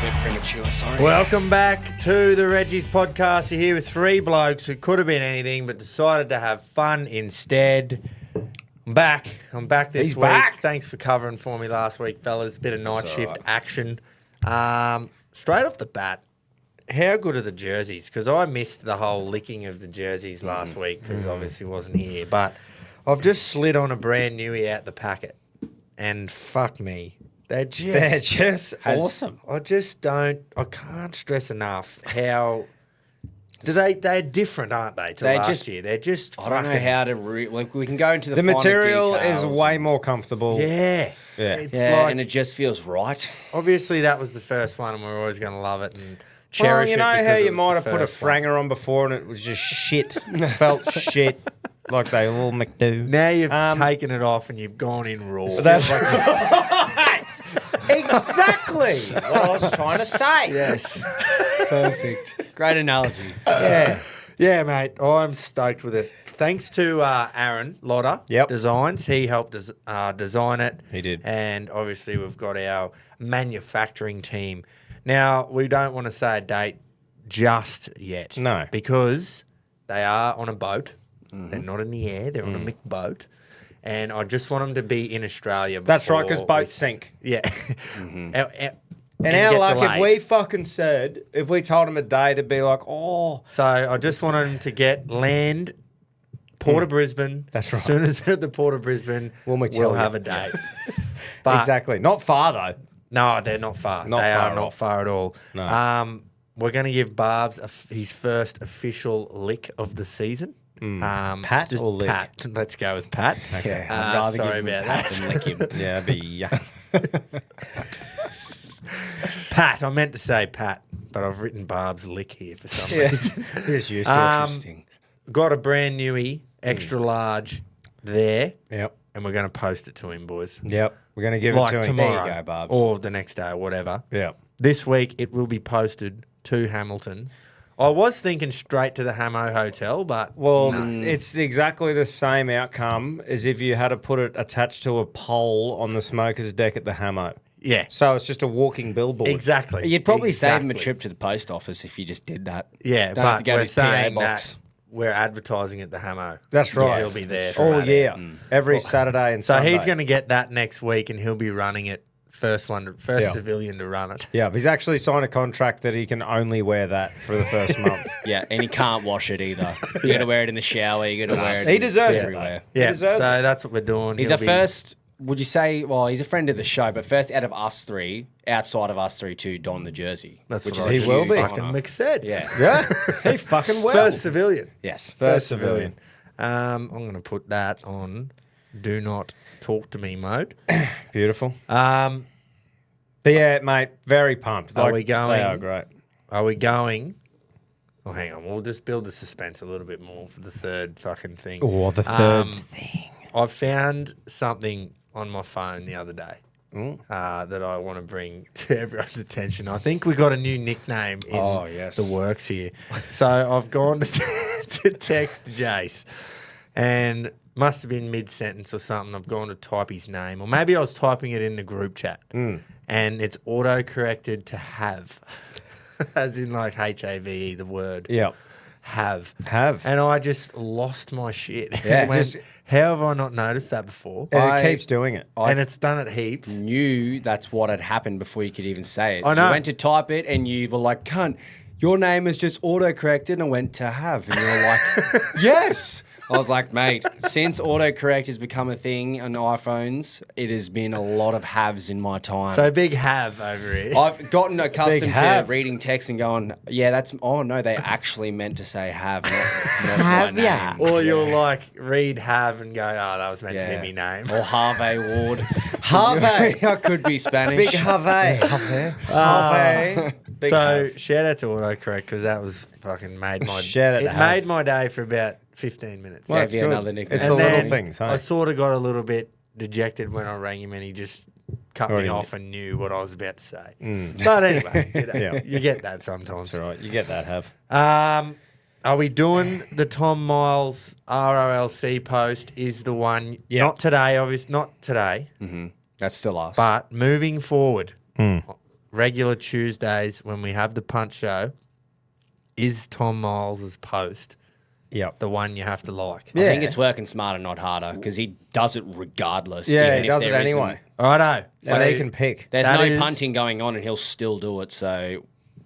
bit premature, sorry. Welcome back to the Reggies podcast. You're here with three blokes who could have been anything but decided to have fun instead. I'm back this week. Back. Thanks for covering for me last week, fellas. Bit of night shift action. Straight off the bat, how good are the jerseys? Because I missed the whole licking of the jerseys last week because obviously wasn't here. But I've just slid on a brand newie out the packet. And fuck me. They're just awesome. I can't stress enough how they're different, aren't they, to last year? They're just I don't know how to we can go into the The finer material details is way more comfortable. Yeah. Yeah. It's like, and it just feels right. obviously that was the first one and we're always going to love it and Well, cherish you it. know because how it you was might the have put a first one. franger on before and it was just shit. Felt shit. Like they all McDo. Now you've taken it off and you've gone in raw. So that's exactly what I was trying to say. Yes. Perfect. Great analogy. Yeah. Yeah, mate. I'm stoked with it. Thanks to Aaron Lotter Designs. He helped design it. He did. And obviously we've got our manufacturing team. Now, we don't want to say a date just yet. No. Because they are on a boat. They're not in the air. They're on a McBoat. And I just want them to be in Australia before. That's right, because boats sink. Yeah. And get our luck, delayed. if we fucking said, if we told them a day to be like, oh. So I just wanted them to get land, Port of Brisbane. That's right. As soon as they're at the Port of Brisbane, we'll have a date. But Exactly. Not far, though. no, they're not far. Not They far are not off. far at all. No. We're going to give Barbs his first official lick of the season. Pat just or lick? Pat. Let's go with Pat. Okay. I'd rather sorry give him about Pat that. than lick him. Yeah, it'd be yuck. Pat. I meant to say Pat, but I've written Barb's lick here for some reason. Just used to Interesting. Got a brand newie, extra large there, Yep. and we're going to post it to him, boys. Yep. We're going to give Like it to him. tomorrow, There you go, Barbs. or the next day, or whatever. Yep. This week it will be posted to Hamilton. I was thinking straight to the Hamo Hotel, but Well, it's exactly the same outcome as if you had to put it attached to a pole on the smoker's deck at the Hamo. yeah, So it's just a walking billboard. exactly. You'd probably save him a Exactly. trip to the post office if you just did that. Yeah, Don't have to but go to we're his PA saying box. that we're advertising at the Hamo. That's right. He'll be there. Oh, for that. yeah. Every Saturday and So Sunday. he's going to get that next week, and he'll be running it. First Yeah. civilian to run it. Yeah, he's actually signed a contract that he can only wear that for the first month. Yeah, and he can't wash it either. You got to wear it in the shower. You got to wear it. He deserves it, everywhere. though. Yeah, He deserves so it. that's what we're doing. He's He'll a be- first. Would you say? Well, he's a friend of the show, but first out of us three, outside of us three, to don the jersey. That's which what is I a He will huge be. fucking honour. Mick said. Yeah. Yeah, he fucking will. First civilian. Yes. First civilian. I'm going to put that on do not talk to me mode. Beautiful. But yeah, mate, very pumped. Are we going? They are great. Are we going? Oh, hang on. We'll just build the suspense a little bit more for the third fucking thing. Oh, the third thing. I found something on my phone the other day that I want to bring to everyone's attention. I think we got a new nickname in the works here. So I've gone to text Jace and must have been mid-sentence or something. I've gone to type his name. Or maybe I was typing it in the group chat. And it's auto-corrected to have. As in like H-A-V-E, the word. Yep. Have. Have. And I just lost my shit. Yeah, Went, just- how have I not noticed that before? And it keeps doing it. And it's done it heaps. Knew that's what had happened before you could even say it. I know. You went to type it and you were like, cunt, your name is just auto-corrected, and I went to have. And you were like, yes. I was like, mate, since autocorrect has become a thing on iPhones, it has been a lot of haves in my time. So big have over here. I've gotten accustomed Big to have. reading text and going, yeah, that's, oh no, they actually meant to say have, not have my ya? name. Or you'll like read have and go, oh, that was meant to be my name. Or Harvey Ward. Harvey. I could be Spanish. Big Harvey. Harvey. Big So have. shout out to autocorrect because that was fucking made my Shout out it to have. made my day for about 15 minutes. Well, Gave it's you good. another nickname. It's And the little then things, hey? I sort of got a little bit dejected when I rang him and he just cut Already me knew. off and knew what I was about to say. But anyway, you, know, Yeah. you get that sometimes. That's all right. You get that, have. Are we doing the Tom Miles ROLC post is the one, Yeah. not today, obviously, not today, That's still us. but moving forward, regular Tuesdays when we have the punch show, is Tom Miles's post the one you have to like? I think it's working smarter, not harder, because he does it regardless. Yeah, even he if does it there anyway. Righto. So he can pick. There's That no is- punting going on, and he'll still do it. So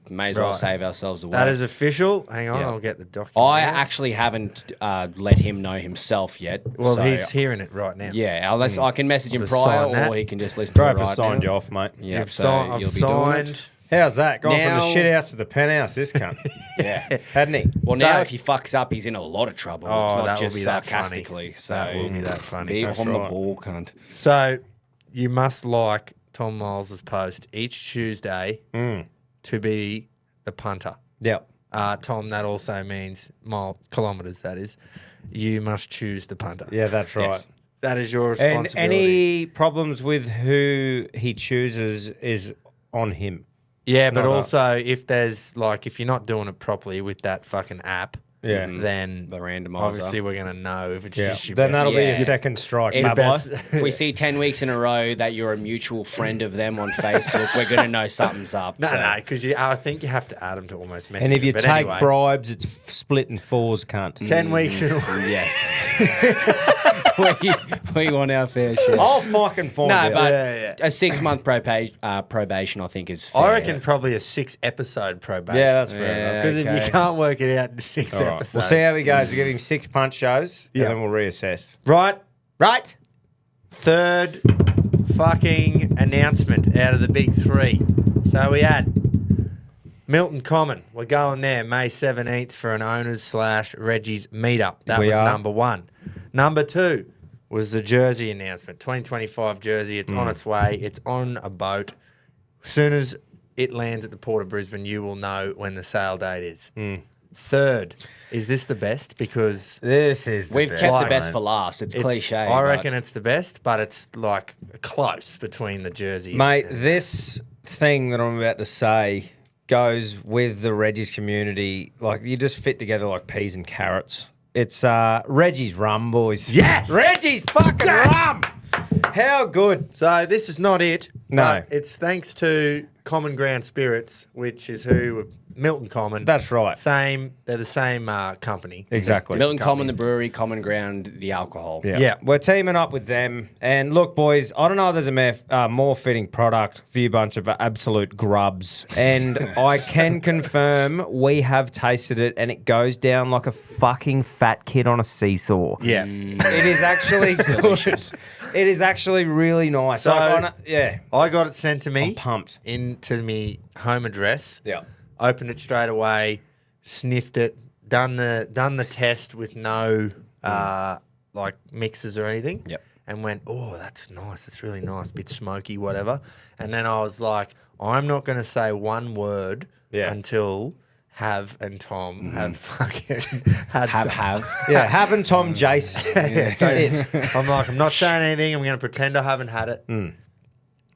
may as well Right. save ourselves the work. That is official. Hang on, Yeah. I'll get the document. I out. actually haven't let him know himself yet. Well, so, he's hearing it right now. Yeah, unless I can message him just prior, sign that. or he can just listen to it Draper right signed now. you off, mate. Yeah, I've so I've you'll be doing signed. it. How's that? Gone from the Now- shit house to the penthouse, this cunt. Yeah. Hadn't he? Well, So- now if he fucks up, he's in a lot of trouble. Oh, it's that not will just be that sarcastically. funny. So That will be that funny. Be That's on the right. ball, cunt. So you must like Tom Miles's post each Tuesday to be the punter. Yep. Tom, that also means kilometres, that is. You must choose the punter. Yeah, that's right. Yes. That is your And responsibility. any problems with who he chooses is on him. Yeah, but Not also if you're not doing it properly with that fucking app, Yeah. then The randomizer. obviously we're going to know if it's Yeah. just your Then best. that'll be Yeah. your second strike, If, bad boy. if we see 10 weeks in a row that you're a mutual friend of them on Facebook, we're going to know something's up. No, so. no, because I think you have to add them to almost message And if you them. But take anyway, bribes, it's split in fours, cunt. 10 weeks in a row. Yes. we want our fair share. I'll fucking find No, out. but Yeah. a 6-month probation, I think, is fair. I reckon probably a 6-episode probation. Yeah, that's fair Yeah. enough. Because if Okay. you can't work it out in 6 All right. episodes. We'll see how he goes. We'll give him 6 punch shows, Yeah. and then we'll reassess. Right, Right? third fucking announcement out of the big 3. So we had Milton Common. We're going there May 17th for an owners / Reggie's meetup. That We was are. number 1. Number 2 was the jersey announcement. 2025 jersey. It's on its way. It's on a boat. As soon as it lands at the Port of Brisbane, you will know when the sale date is. Third, is this the best? Because This is We've kept the Like, best for last. It's cliche. I reckon it's the best, but it's like close between the jersey. Mate, and- this thing that I'm about to say goes with the Reggie's community. Like, you just fit together like peas and carrots. It's Reggie's rum, boys. Yes! Reggie's fucking rum! How good. So this is not it. No. but it's thanks to Common Ground Spirits, which is who Milton Common. That's right. They're the same company. Exactly. Milton Common, the brewery, Common Ground, the alcohol. Yeah. We're teaming up with them. And look, boys, I don't know if there's a more fitting product for you bunch of absolute grubs. And I can confirm we have tasted it and it goes down like a fucking fat kid on a seesaw. Yeah. It is actually delicious. It is actually really nice. So- Yeah. I got it sent to me I'm pumped. into me home address. Yeah. Opened it straight away, sniffed it, done the test with no like mixes or anything. Yep. And went, oh, that's nice. It's really nice. Bit smoky, whatever. And then I was like, I'm not going to say one word until Have and Tom have fucking had some. Yeah, having Tom Jace. So It. I'm like, I'm not saying anything. I'm going to pretend I haven't had it.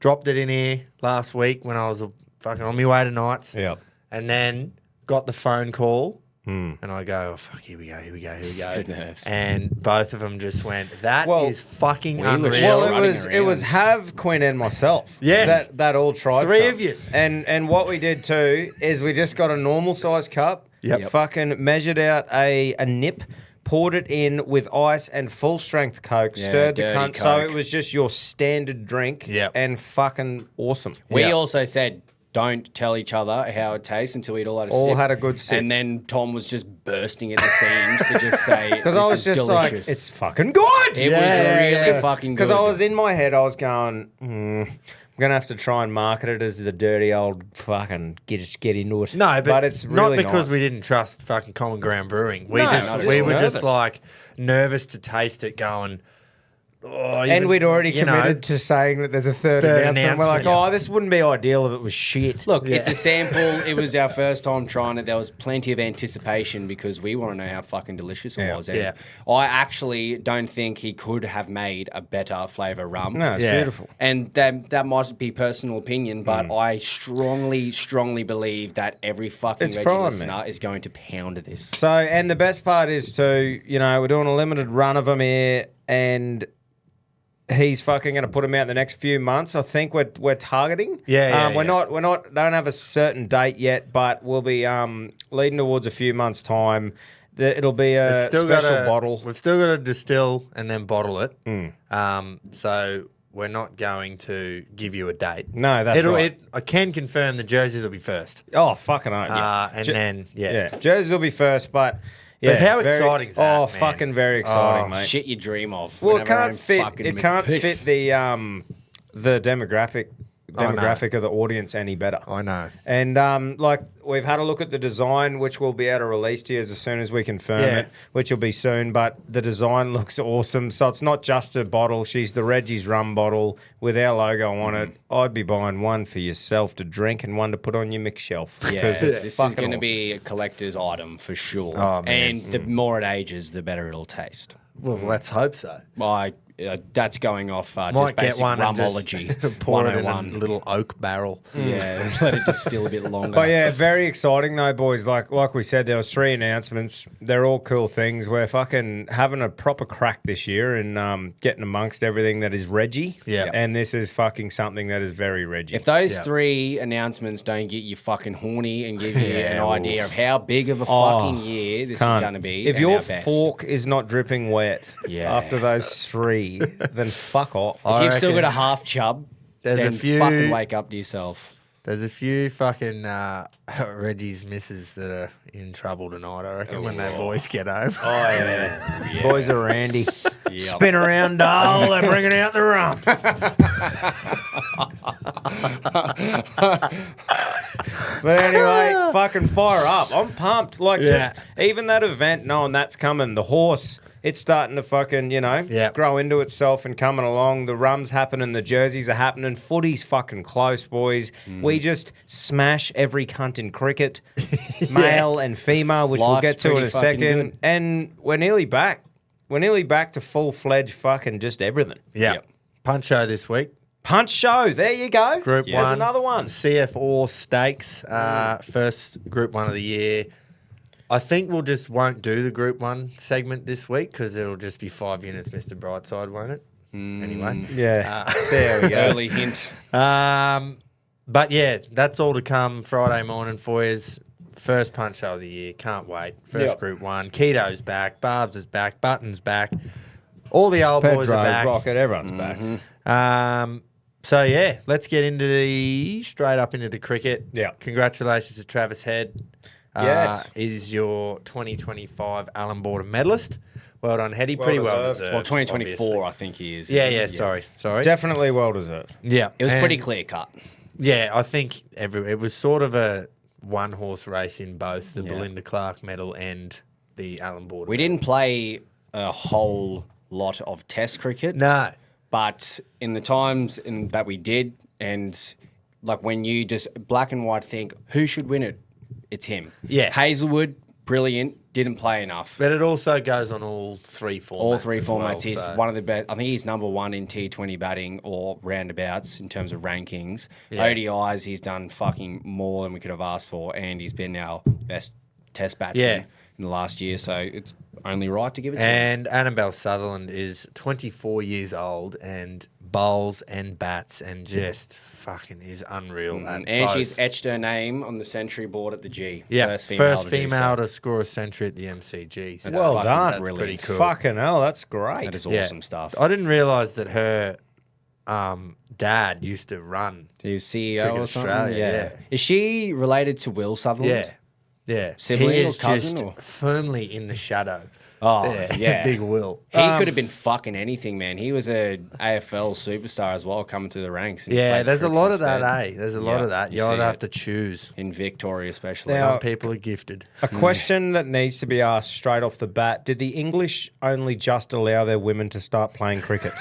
Dropped it in here last week when I was fucking on my way to nights. Yep. And then got the phone call. And I go, oh, fuck, here we go. Good nerves. And both of them just went, that is Well, fucking were unreal. Well, Well, it running was around. Have, Quinn, and myself. Yes. that all tried. 3 some. of yous. And what we did too is we just got a normal size cup. Yep. Fucking measured out a nip, poured it in with ice and full strength Coke, Yeah, stirred the dirty cunt, so Coke. it was just your standard drink. Yep. And fucking awesome. We Yeah. also said, don't tell each other how it tastes until we'd all had a All sip. had a good sip. And then Tom was just bursting at the seams to just say, Because I was just delicious. like, it's fucking good. It Yeah, was really yeah. fucking good. Because I was in my head, I was going, I'm going to have to try and market it as the dirty old fucking get into it. No, but it's not really because nice. we didn't trust fucking Common Ground Brewing. We No, just not at we all. were just Nervous. like nervous to taste it, going. Oh, And even, we'd already you know, committed to saying that there's a third Third announcement. We're like, announcement, oh, this wouldn't be ideal if it was shit. Look, it's a sample. It was our first time trying it. There was plenty of anticipation because we want to know how fucking delicious it Yeah. was. And Yeah. I actually don't think he could have made a better flavour rum. No, it's Yeah. beautiful. And that might be personal opinion, but I strongly believe that every fucking It's Reggie prime, listener man. is going to pound this. So, and the best part is too, we're doing a limited run of them here, and he's fucking going to put him out in the next few months. I think we're targeting. We're not don't have a certain date yet, but we'll be leading towards a few months' time. It'll be a special bottle. We've still got to distill and then bottle it. So we're not going to give you a date. No, that's right. I can confirm the jerseys will be first. Oh, fucking oath. Jerseys will be first, but... Yeah, but how exciting is that, man? Fucking very exciting, mate. Shit you dream of. Well, it can't fit the demographic of the audience any better. I know. And we've had a look at the design, which we'll be able to release to you as soon as we confirm it, which will be soon. But the design looks awesome. So it's not just a bottle. She's the Reggie's rum bottle with our logo on it. I'd be buying one for yourself to drink and one to put on your mix shelf. Yeah, this is going to be a collector's item for sure. Oh, man. And the more it ages, the better it'll taste. Well, let's hope so. That's going off Might just basic get one rumology. And just pour it in a little oak barrel. Yeah, let it distill a bit longer. But yeah, very exciting though, boys. Like we said, there was 3 announcements. They're all cool things. We're fucking having a proper crack this year and getting amongst everything that is Reggie. Yeah. And this is fucking something that is very Reggie. If those 3 announcements don't get you fucking horny and give you an idea of how big of a fucking year this is going to be, if your fork is not dripping wet after those 3, then fuck off. If you've still got a half chub, then fucking wake up to yourself. There's a few fucking Reggie's misses that are in trouble tonight, I reckon, when their boys get home. Oh, yeah. Boys are randy. Spin around, doll. They're bringing out the rum. But anyway, fucking fire up. I'm pumped. Just even that event, knowing that's coming, the horse... It's starting to fucking, grow into itself and coming along. The rum's happening. The jerseys are happening. Footy's fucking close, boys. We just smash every cunt in cricket, male and female, which we'll get to in a second. Good. And we're nearly back. We're nearly back to full-fledged fucking just everything. Yeah. Yep. Punch show this week. Punch show. There you go. Group 1. There's another one. CF Stakes. First Group 1 of the year. I think we'll just won't do the Group 1 segment this week because it'll just be 5 units, Mr. Brightside, won't it? Anyway. Yeah. There we go. Early hint. But yeah, that's all to come Friday morning for you. First punch show of the year. Can't wait. First Group 1. Keto's back. Barb's is back. Button's back. All the old boys are back. Rocket, everyone's back. So yeah, let's get straight up into the cricket. Yeah. Congratulations to Travis Head. Yes. Is your 2025 Allan Border medalist. Well done, Heady. Pretty well deserved. Well, 2024, obviously. I think he is. Yeah. Sorry. Definitely well deserved. Yeah. It was pretty clear cut. Yeah, I think it was sort of a one-horse race in both the Belinda Clark medal and the Allan Border. We didn't play a whole lot of Test cricket. No. But in the times that we did, and like when you just black and white think, who should win it? It's him. Yeah. Hazelwood, brilliant, didn't play enough. But it also goes on all 3 formats. All 3 formats. He's one of the best. I think he's number 1 in T20 batting or roundabouts in terms of rankings. Yeah. ODIs, he's done fucking more than we could have asked for, and he's been our best Test batsman in the last year. So it's only right to give it to him. And Annabel Sutherland is 24 years old and bowls and bats and just fucking is unreal. And she's etched her name on the century board at the G. Yeah, first female to score a century at the MCG. So well done. That's pretty cool. Fucking hell, that's great. That is awesome stuff. I didn't realise that her dad used to run. He was CEO or something? Australia, yeah. Is she related to Will Sutherland? Yeah. Sibling he or is cousin? Just firmly in the shadow. Oh, yeah. Big Will. He could have been fucking anything, man. He was a AFL superstar as well, coming to the ranks. Yeah, there's a lot of that, eh? There's a lot of that. You either have to choose. In Victoria, especially. Now, some people are gifted. A question that needs to be asked straight off the bat. Did the English only just allow their women to start playing cricket?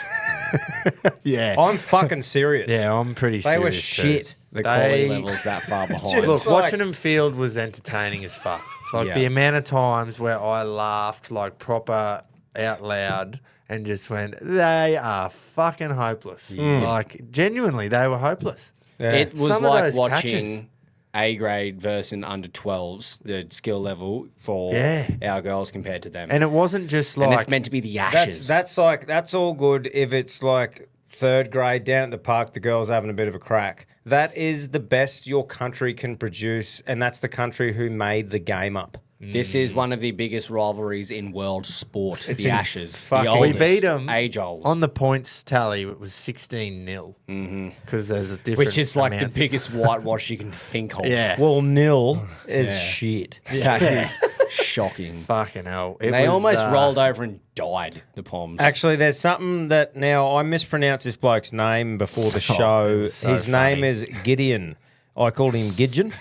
Yeah. I'm fucking serious. Yeah, I'm pretty serious. They were shit. The quality level's that far behind. Look, watching them field was entertaining as fuck. Like the amount of times where I laughed like proper out loud and just went, they are fucking hopeless. Like genuinely, they were hopeless. Yeah. It was like watching A grade versus an under 12s, the skill level for our girls compared to them. And it wasn't just like... And it's meant to be the Ashes. That's all good if it's like third grade down at the park, the girls having a bit of a crack. That is the best your country can produce, and that's the country who made the game up. This is one of the biggest rivalries in world sport, the Ashes. The we oldest, beat them age old. on the points tally. It was 16-0 because there's a different Which is like the amount. biggest whitewash you can think of. Yeah. Well, nil is shit. That is shocking. Fucking hell. They almost rolled over and died, the Poms. Actually, there's something that now I mispronounced this bloke's name before the show. so His name funny. is Gideon. I called him Gidgeon.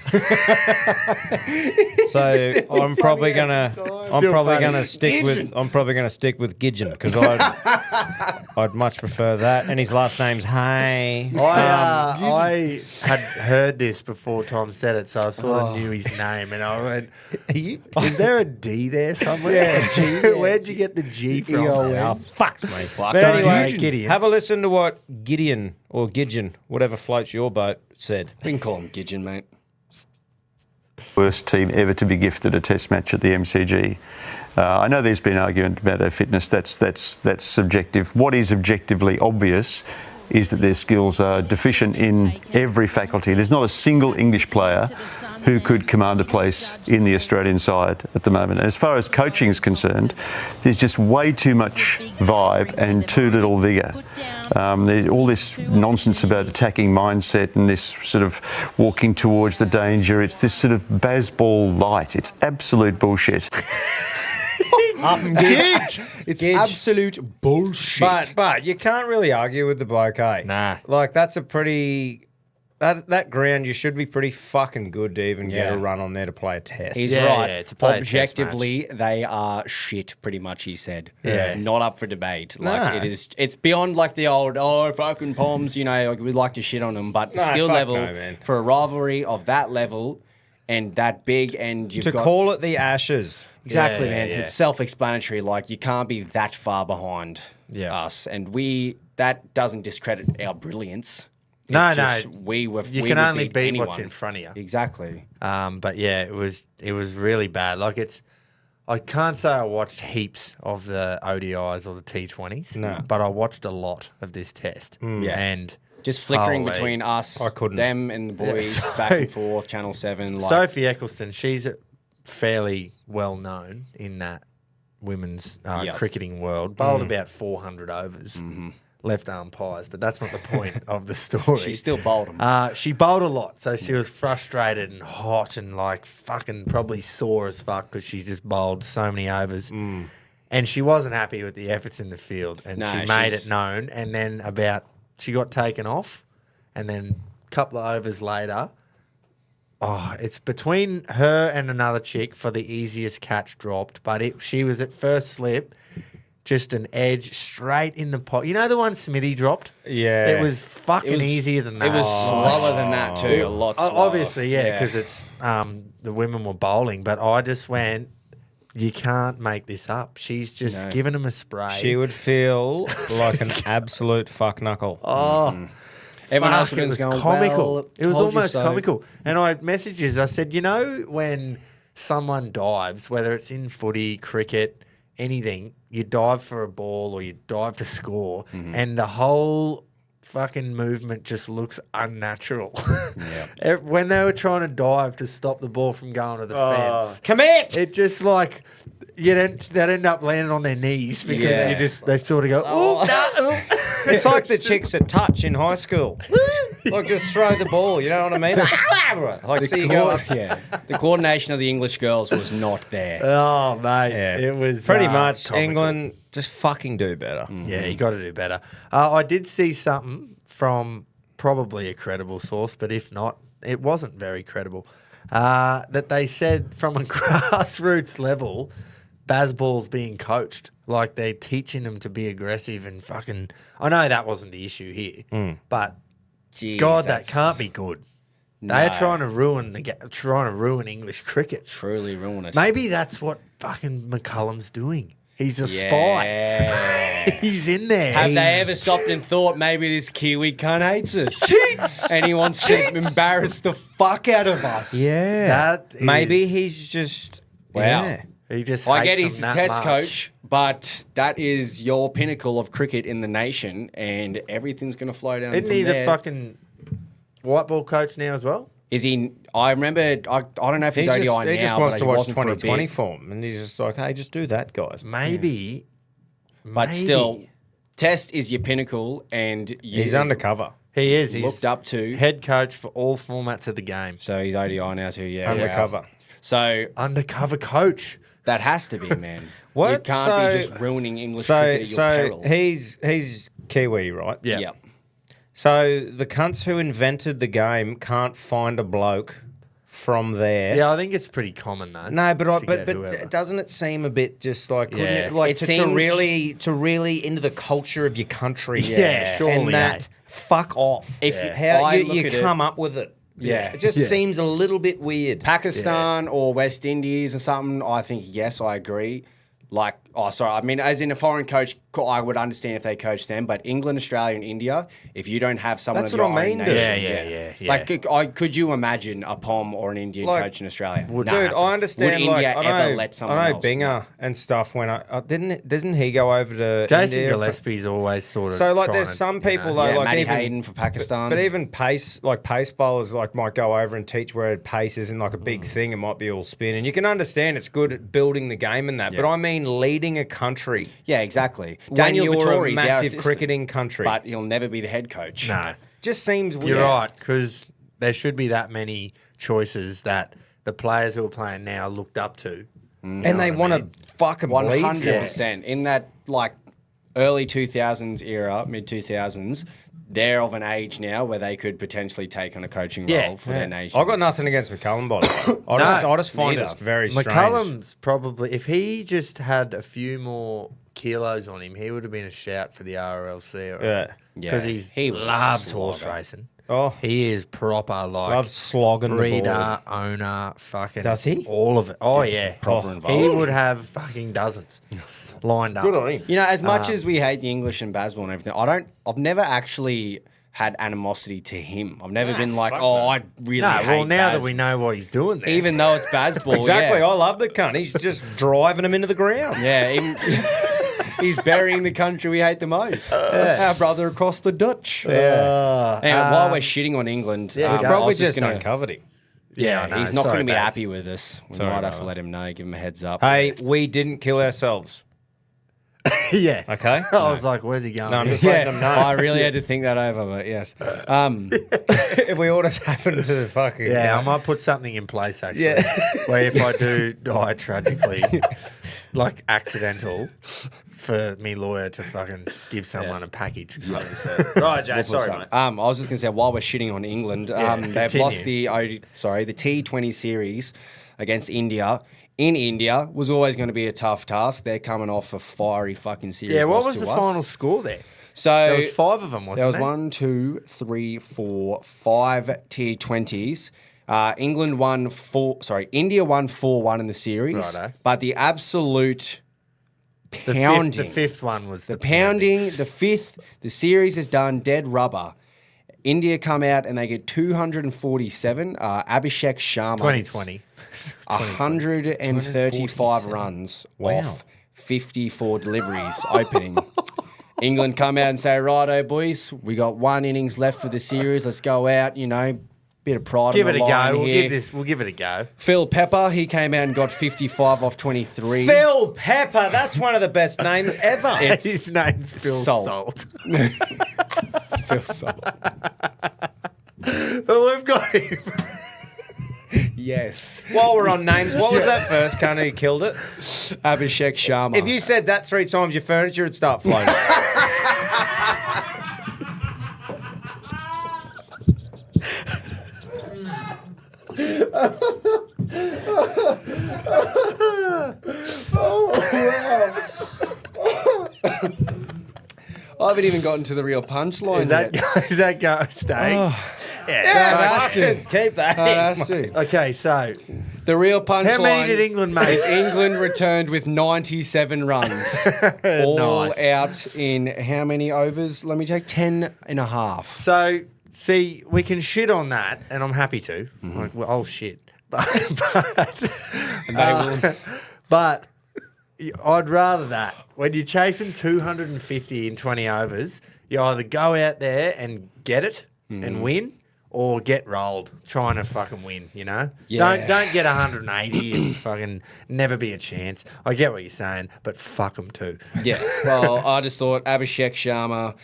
So I'm probably gonna stick with Gidgeon because I'd much prefer that. And his last name's Hay. I had heard this before Tom said it, so I sort of knew his name, and I went, "Is there a D there somewhere? Yeah, G. Where'd you get the G from?" Oh, fuck me. But So anyway, Gideon. have a listen to what Gideon or Gidgeon, whatever floats your boat, said. We can call him Gidgeon, mate. Worst team ever to be gifted a test match at the MCG. I know there's been argument about their fitness. That's subjective. What is objectively obvious is that their skills are deficient in every faculty. There's not a single English player who could command a place in the Australian side at the moment. As far as coaching is concerned, there's just way too much vibe and too little vigour. There's all this nonsense about attacking mindset and this sort of walking towards the danger. It's this sort of baseball light. It's absolute bullshit. It's absolute bullshit. But you can't really argue with the bloke, eh? Nah. Like, that's a pretty... That ground, you should be pretty fucking good to even get a run on there to play a test. He's Yeah, right. yeah, to play a test Objectively, they are shit, pretty much, he said. Yeah. Not up for debate. Like, Nah. it's beyond like the old, fucking Poms, you know, like we like to shit on them, but the Nah, skill fuck level no, man. for a rivalry of that level and that big, and you've To got... call it the Ashes. Exactly, Yeah, man. yeah. It's self-explanatory. Like, you can't be that far behind us. And that doesn't discredit our brilliance. No, We you can can only beat anyone. what's in front of you. Exactly. But yeah, it was really bad. Like I can't say I watched heaps of the ODIs or the T20s, No. but I watched a lot of this test. Yeah. And Just flickering Holy. between us, I couldn't. them and the boys, so- back and forth, Channel 7. Like, Sophie Eccleston, she's fairly well known in that women's cricketing world. Bowled about 400 overs. Left arm pies, but that's not the point of the story. she still bowled them. She bowled a lot, so she was frustrated and hot and like fucking probably sore as fuck because she just bowled so many overs. And she wasn't happy with the efforts in the field, and No, she made she's- it known. And then she got taken off, and then a couple of overs later, it's between her and another chick for the easiest catch dropped, but she was at first slip. Just an edge straight in the pot. You know the one Smithy dropped? Yeah. It was fucking easier than that. It was slower than that too, a lot slower. Obviously, yeah, because it's the women were bowling, but I just went, you can't make this up. She's just giving him a spray. She would feel like an absolute fuck knuckle. Everyone else Fuck, it was going, comical. well, It was told you almost so. comical. And I messages, I said, when someone dives, whether it's in footy, cricket, anything, you dive for a ball or you dive to score, and the whole fucking movement just looks unnatural. When they were trying to dive to stop the ball from going to the fence, Commit! it just like they'd end up landing on their knees because they sort of go, It's like the chicks at touch in high school. Like, just throw the ball, you know what I mean? Like, see you go up. The coordination of the English girls was not there. Oh, mate. Yeah. It was Pretty much, comical. England, just fucking do better. Yeah, you got to do better. I did see something from probably a credible source, but if not, it wasn't very credible. That they said from a grassroots level, Bazball's being coached. Like, they're teaching them to be aggressive and fucking... I know that wasn't the issue here, but Jeez, God, that that's can't be good. They're No. trying to ruin English cricket. truly ruin it. Maybe that's what fucking McCullum's doing. He's a spy. He's in there. Have they ever stopped and thought maybe this Kiwi cunt hates us? And he wants to embarrass the fuck out of us. Yeah. Maybe he's just... Wow. Yeah. He just I get hates he's them the that test much. coach, but that is your pinnacle of cricket in the nation, and everything's going to flow down Isn't from he there. the fucking white ball coach now as well? Is he? I remember. I don't know if he's ODI now, he just wants but to he watch wasn't for a 2020 bit. for him. And he's just like, hey, just do that, guys. Maybe. But still, Test is your pinnacle, and He's undercover. He is. He's looked up to. head coach for all formats of the game. So he's ODI now too. Yeah, Undercover. wow. So Undercover coach. that has to be, man. What? You can't be just ruining English cricket at your peril. he's Kiwi, right? Yeah. Yep. So the cunts who invented the game can't find a bloke from there. Yeah, I think it's pretty common though. No, but to get whoever. doesn't it seem a bit just like couldn't Yeah. it, like It to seems- really into the culture of your country? Yeah, surely, and that eh? fuck off. If How I you look at it- come up with it? Yeah. It just seems a little bit weird. Pakistan or West Indies or something, I think, yes, I agree. Like, I mean, as in a foreign coach, I would understand if they coach them, but England, Australia, and India, if you don't have someone That's of what your I own mean, dude. nation, Yeah. Like, could you imagine a POM or an Indian Like, coach in Australia? Dude, Nah. I understand. Would India like, ever let someone I know else? Binger and stuff. When doesn't he go over to Jason India Gillespie's always sort of So like, trying there's to, some you know. people though, Yeah, like Matty even Hayden for Pakistan. But even pace bowlers like might go over and teach where pace isn't like a big thing. It might be all spin, and you can understand it's good at building the game and that. But I mean, leading a country. Yeah, exactly. When Daniel you're a Vittori's our massive assistant, cricketing country, but he'll never be the head coach. No, just seems weird. you're right, because there should be that many choices that the players who are playing now looked up to. And they want to fucking bleed for it. 100%. In that, like, early 2000s era, mid 2000s, they're of an age now where they could potentially take on a coaching role for their nation. I've got nothing against McCullum, by the way. I just find neither. it's very strange. McCullum's probably, if he just had a few more kilos on him, he would have been a shout for the RLC. Yeah. Because he was a loves horse slogger. racing. Oh, He is proper, like, loves slogging the ball. breeder, owner, fucking. Does he? All of it. Oh, yeah. proper He involved. would have fucking dozens lined up. Good on him. You know, as much as we hate the English and baseball and everything, I've never actually had animosity to him. I've never been like, I really No, hate well, now that Baz. we know what he's doing there. Even though it's baseball, Exactly. yeah. I love the cunt. He's just driving him into the ground. Yeah, he's burying the country we hate the most. Our brother across the Dutch. Yeah. Anyway, while we're shitting on England, We've I probably was just gonna- uncovered him. yeah, I know. he's not Sorry, going to be Baz. happy with us. We Sorry, might have to brother. let him know, give him a heads up. Hey, we didn't kill ourselves. Yeah. Okay? I was like, where's he going? No, I'm just yeah, letting them know. I really had to think that over, but yes. If we all just happened to fucking... Yeah, I might put something in place actually. Yeah. Where if I do die tragically, like accidental, for me lawyer to fucking give someone a package. Right, Jay, sorry, mate. I was just going to say, while we're shitting on England, they've continue. lost the T20 series against India. In India was always going to be a tough task. They're coming off a fiery fucking series. Yeah, what loss was to the us. final score there? So There was 5 of them, wasn't there was there? 1, 2, 3, 4, 5 T20s. England won 4. Sorry, India won 4-1 in the series. Righto. But the absolute The pounding, fifth one was the pounding, the fifth, the series is done dead rubber. India come out and they get 247. Abhishek Sharma 2020. 135 runs off 54 deliveries opening. England come out and say, righto, boys, we got 1 innings left for the series. Let's go out, bit of pride Give on it the a line go. here. We'll give it a go. Phil Pepper, he came out and got 55 off 23. Phil Pepper, that's one of the best names ever. His name's Phil Salt. Salt. Phil Salt. But we've got him. Yes. While we're on names, what was that first cunt who killed it? Abhishek Sharma. If you said that 3 times, your furniture would start floating. I haven't even gotten to the real punchline Is that go stay? Oh. Yeah. that has to. Keep that. That has to. Okay, so The real punchline. How many did England make? Is England returned with 97 runs. All Nice. out in how many overs? Let me check. 10 and a half. So, see, we can shit on that, and I'm happy to. Like, well, I'll shit. But I'd rather that. When you're chasing 250 in 20 overs, you either go out there and get it and win, or get rolled trying to fucking win, you know? Yeah. Don't get 180 and fucking never be a chance. I get what you're saying, but fuck them too. Yeah. Well, I just thought Abhishek Sharma,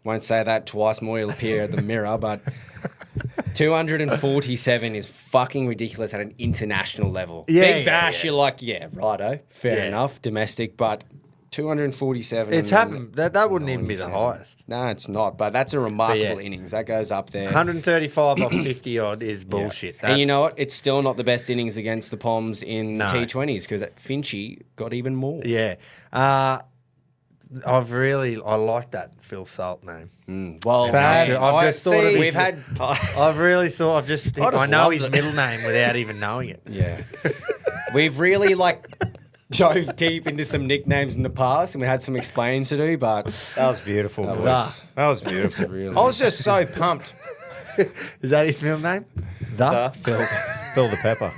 won't say that twice more, he'll appear at the mirror, but 247 is fucking ridiculous at an international level. Yeah, Big Bash, you're like, yeah, righto, fair enough, domestic, but 247. It's happened. That wouldn't even be the highest. No, it's not, but that's a remarkable innings. That goes up there. 135 off 50 odd is bullshit. And you know what? It's still not the best innings against the Poms in T20s because Finchy got even more. Yeah. I like that Phil Salt name. Well, I've just thought of we've had. I've really thought I know loved his it. middle name without even knowing it. Yeah. We've really dove deep into some nicknames in the past and we had some explaining to do, but That was beautiful. that boys. was, That was beautiful. really- I was just so pumped. Is that his middle name? Phil the Pepper.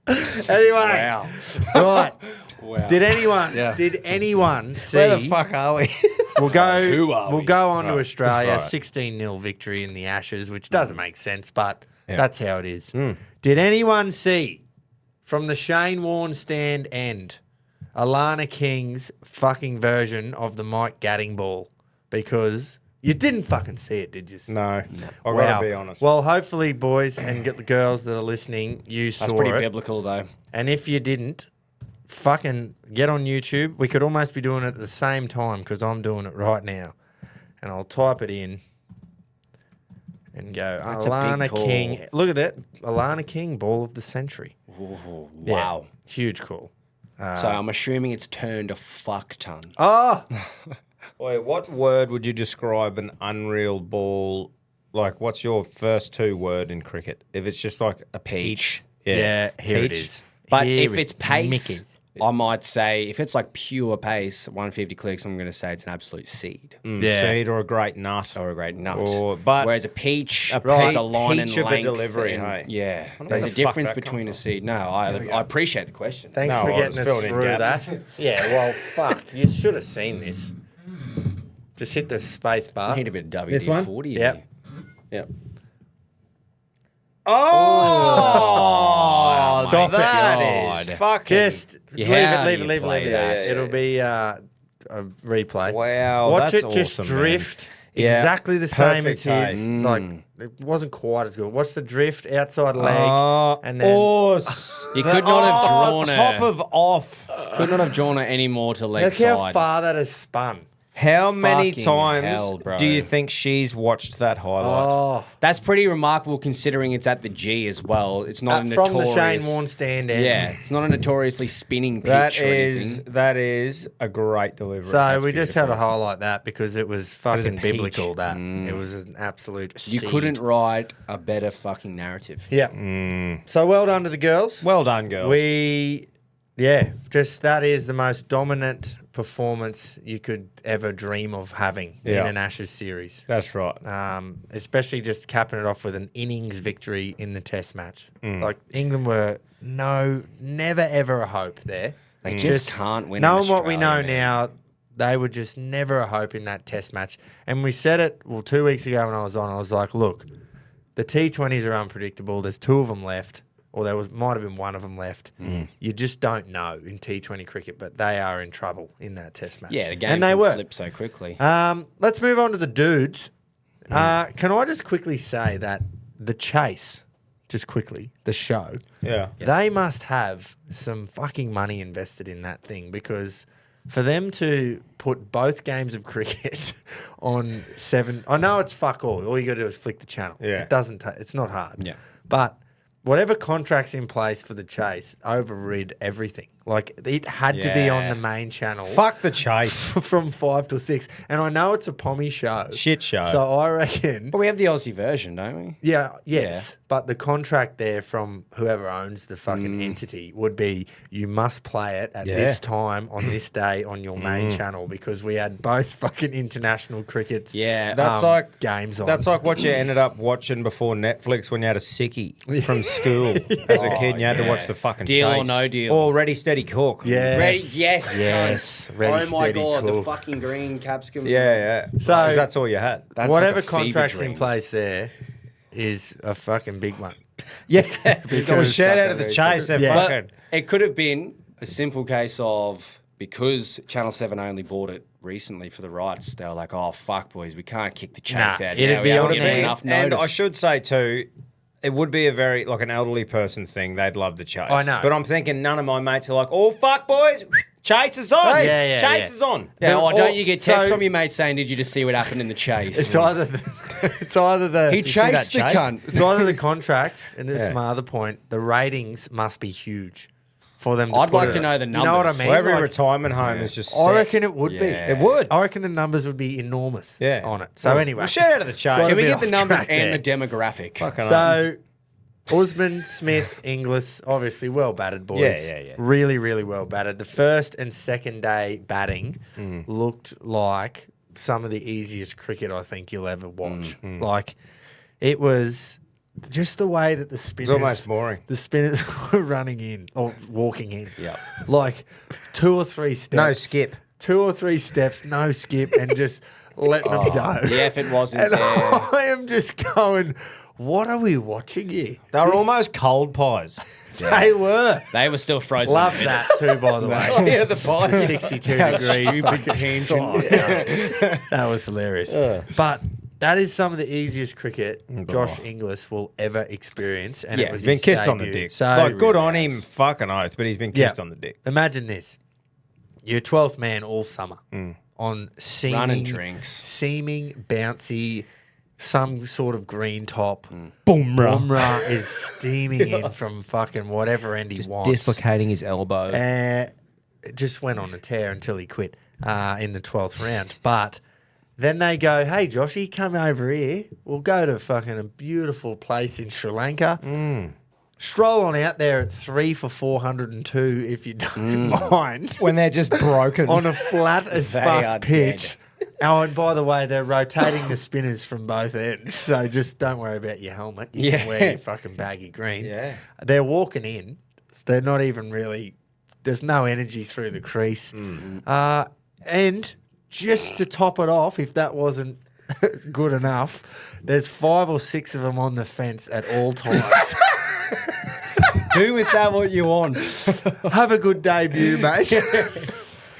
Anyway, wow. right. Wow. Did anyone Yeah. see? Where the fuck are we? We'll go. Who are we'll we? go on to Australia. Right. 16-0 victory in the Ashes, which doesn't make sense, but Yeah. that's how it is. Did anyone see from the Shane Warne stand end Alana King's fucking version of the Mike Gadding ball? Because you didn't fucking see it, did you? No. I Wow. gotta be honest. Well, hopefully, boys and get the girls that are listening, you That's saw pretty it. biblical, though. And if you didn't, fucking get on YouTube. We could almost be doing it at the same time because I'm doing it right now. And I'll type it in and go, That's a big Alana call. King. Look at that. Alana King, ball of the century. Ooh, Yeah, wow. huge call. So I'm assuming it's turned a fuck ton. Oh, Wait, what word would you describe an unreal ball? Like, what's your first two word in cricket? If it's just like a peach. yeah, here it Peach. is. But Here if it's it- pace, Mickey's. I might say, if it's like pure pace, 150 clicks, I'm going to say it's an absolute seed. Yeah. Seed or a great nut. Or a great nut. But Whereas a peach Right. has a line Peach and of a length. delivery, and- hey? Yeah. know There's where a the fuck difference that between comes a seed. No, I appreciate the question. Thanks No, for I getting was us filling in through gaps. that. Yeah, well, fuck. You should have seen this. Just hit the space bar. I need a bit of This one? WD-40 in Yep. here. Yep. Oh, Stop it. that God. is fucking. Just Yeah, leave how it, do leave you it, leave it, play leave it. that? It'll be a replay. Wow, Watch that's it just awesome, man. drift Yeah, exactly the same as perfect, his. hey. Like it wasn't quite as good. Watch the drift outside leg, and then You could not have drawn top her. of off. Could not have drawn her any more to leg look side. how far that has spun. How many Fucking times hell, bro. do you think she's watched that highlight? Oh, That's pretty remarkable considering it's at the G as well. It's not a from notorious. the Shane Warne stand end. Yeah, it's not a notoriously spinning pitch That or is anything. a great delivery. So we just had to highlight that because it was fucking peach. biblical. That it was an absolute. You seed. couldn't write a better fucking narrative. Yeah. So well done to the girls. Well done, girls. That is the most dominant performance you could ever dream of having in Yeah. an Ashes series. That's right. Especially just capping it off with an innings victory in the Test match. Mm. Like England were never ever a hope there. They just can't win in Knowing what we know Australia, man. now, they were just never a hope in that Test match. And we said it 2 weeks ago when I was on. I was like, look, the T20s are unpredictable. There's two of them left. Or might have been one of them left. You just don't know in T20 cricket, but they are in trouble in that Test match. Yeah, the game and they can were. flip so quickly. Let's move on to the dudes. Can I just quickly say that the chase, just quickly, the show, Yeah. they must have some fucking money invested in that thing because for them to put both games of cricket on 7, I know it's fuck all. All you got to do is flick the channel. Yeah. It doesn't. It's not hard. Yeah. But whatever contracts in place for the chase overrid everything. Like, it had to be on the main channel. Fuck the chase. From 5 till 6. And I know it's a pommy show. Shit show. So I reckon... But we have the Aussie version, don't we? Yeah, yes. But the contract there from whoever owns the fucking entity would be you must play it at this time on this day on your main channel because we had both fucking international crickets that's like games on. That's like what you ended up watching before Netflix when you had a sickie from school as a kid and you had to watch the fucking Deal chase. or no deal. Or Ready, Steady, Cook. Yes. Yes. Yes. Ready, Oh my steady, God, cool. the fucking green capsicum. Yeah. So- 'Cause that's all you had. That's Whatever like a fever contract's in dream. place there is a fucking big one. Yeah. Well, Because- shout out to the chase. They're Yeah. fucking... But it could have been a simple case of because Channel 7 only bought it recently for the rights, they were like, oh, fuck, boys, we can't kick the chase Nah, out. it'd now. be We haven't on given there. enough And notice. I should say too, it would be a very like an elderly person thing. They'd love the chase. I know. But I'm thinking none of my mates are like, oh fuck, boys, chase is on. Yeah, chase yeah. is on. Yeah, Or- don't you get texts so- from your mates saying, did you just see what happened in the chase? It's either the He chased the chase? cunt. it's either the contract and this is Yeah. my other point. The ratings must be huge for them. I'd put like it to up. know the You know what I numbers. mean? Well, every Like, retirement home is just. I set. reckon it would be. Yeah. It would. I reckon the numbers would be enormous. Yeah. On it. So anyway, Well, shout out to the chase. Gotta Can we be get the off numbers track and there. the demographic? Fucking So, Usman, Smith, Inglis, obviously well battered boys. Yeah. Really, really well battered. The first and second day batting looked like some of the easiest cricket I think you'll ever watch. Like, it was just the way that the spinners... It's almost boring. The spinners were running in or walking in. Yeah. Like 2 or 3 steps. No skip. 2 or 3 steps, no skip, and just letting them go. The effort wasn't And there. I am just going, what are we watching here? They were This- almost cold pies. They were. They were still frozen. Love that too, by the way. Oh, yeah, the pies. 62 How degree stupid fucking tangent. thought. Yeah. That was hilarious. But that is some of the easiest cricket Josh Inglis will ever experience. And it Yeah, was he's been his kissed on the debut. dick. So Like, good on really him, has. fucking oath, but he's been kissed on the dick. Imagine this. You're 12th man all summer on Running drinks. seeming bouncy, some sort of green top. Boom, Bumrah is steaming in from fucking whatever end he wants. dislocating his elbow. It just went on a tear until he quit in the 12th round. But then they go, hey, Joshy, come over here. We'll go to fucking a beautiful place in Sri Lanka. Stroll on out there at 3 for 402 if you don't mind. When they're just broken. On a flat as They are fuck pitch. Oh, and by the way, they're rotating the spinners from both ends. So just don't worry about your helmet. You can wear your fucking baggy green. Yeah. They're walking in. They're not even really... There's no energy through the crease. And just to top it off, if that wasn't good enough, there's 5 or 6 of them on the fence at all times. Do with that what you want. Have a good debut, mate.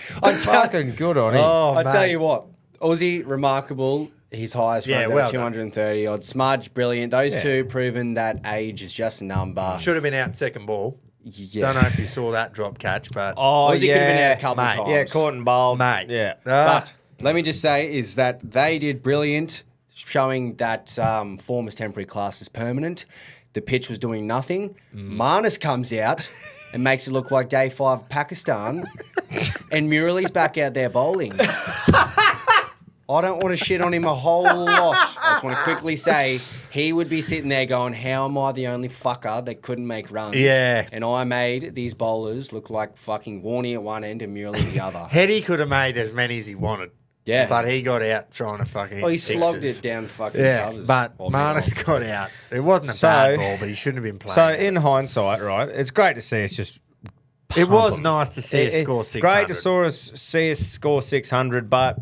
fucking good on him. Oh, I tell mate. you what, Aussie, remarkable. His highest Yeah, runs well over 230 odd. Smudge, brilliant. Those two proven that age is just a number. Should have been out second ball. Yeah. Don't know if you saw that drop catch, but... Oh, Aussie could have been out a couple mate. times. yeah, caught and bowled. Mate. Yeah. But let me just say is that they did brilliant, showing that form as temporary class is permanent. The pitch was doing nothing. Marnus comes out and makes it look like day 5 of Pakistan. And Murali's back out there bowling. I don't want to shit on him a whole lot. I just want to quickly say he would be sitting there going, how am I the only fucker that couldn't make runs? Yeah. And I made these bowlers look like fucking Warney at one end and Murali at the other. Heady could have made as many as he wanted. Yeah. But he got out trying to fucking hit Well, he sixes. slogged it down fucking Yeah, covers. but Or Marnus middle. got out. It wasn't a bad ball, but he shouldn't have been playing. So it. in hindsight, right, it's great to see us just. It was pump 'em. nice to see us score 600. Great to see us score 600, but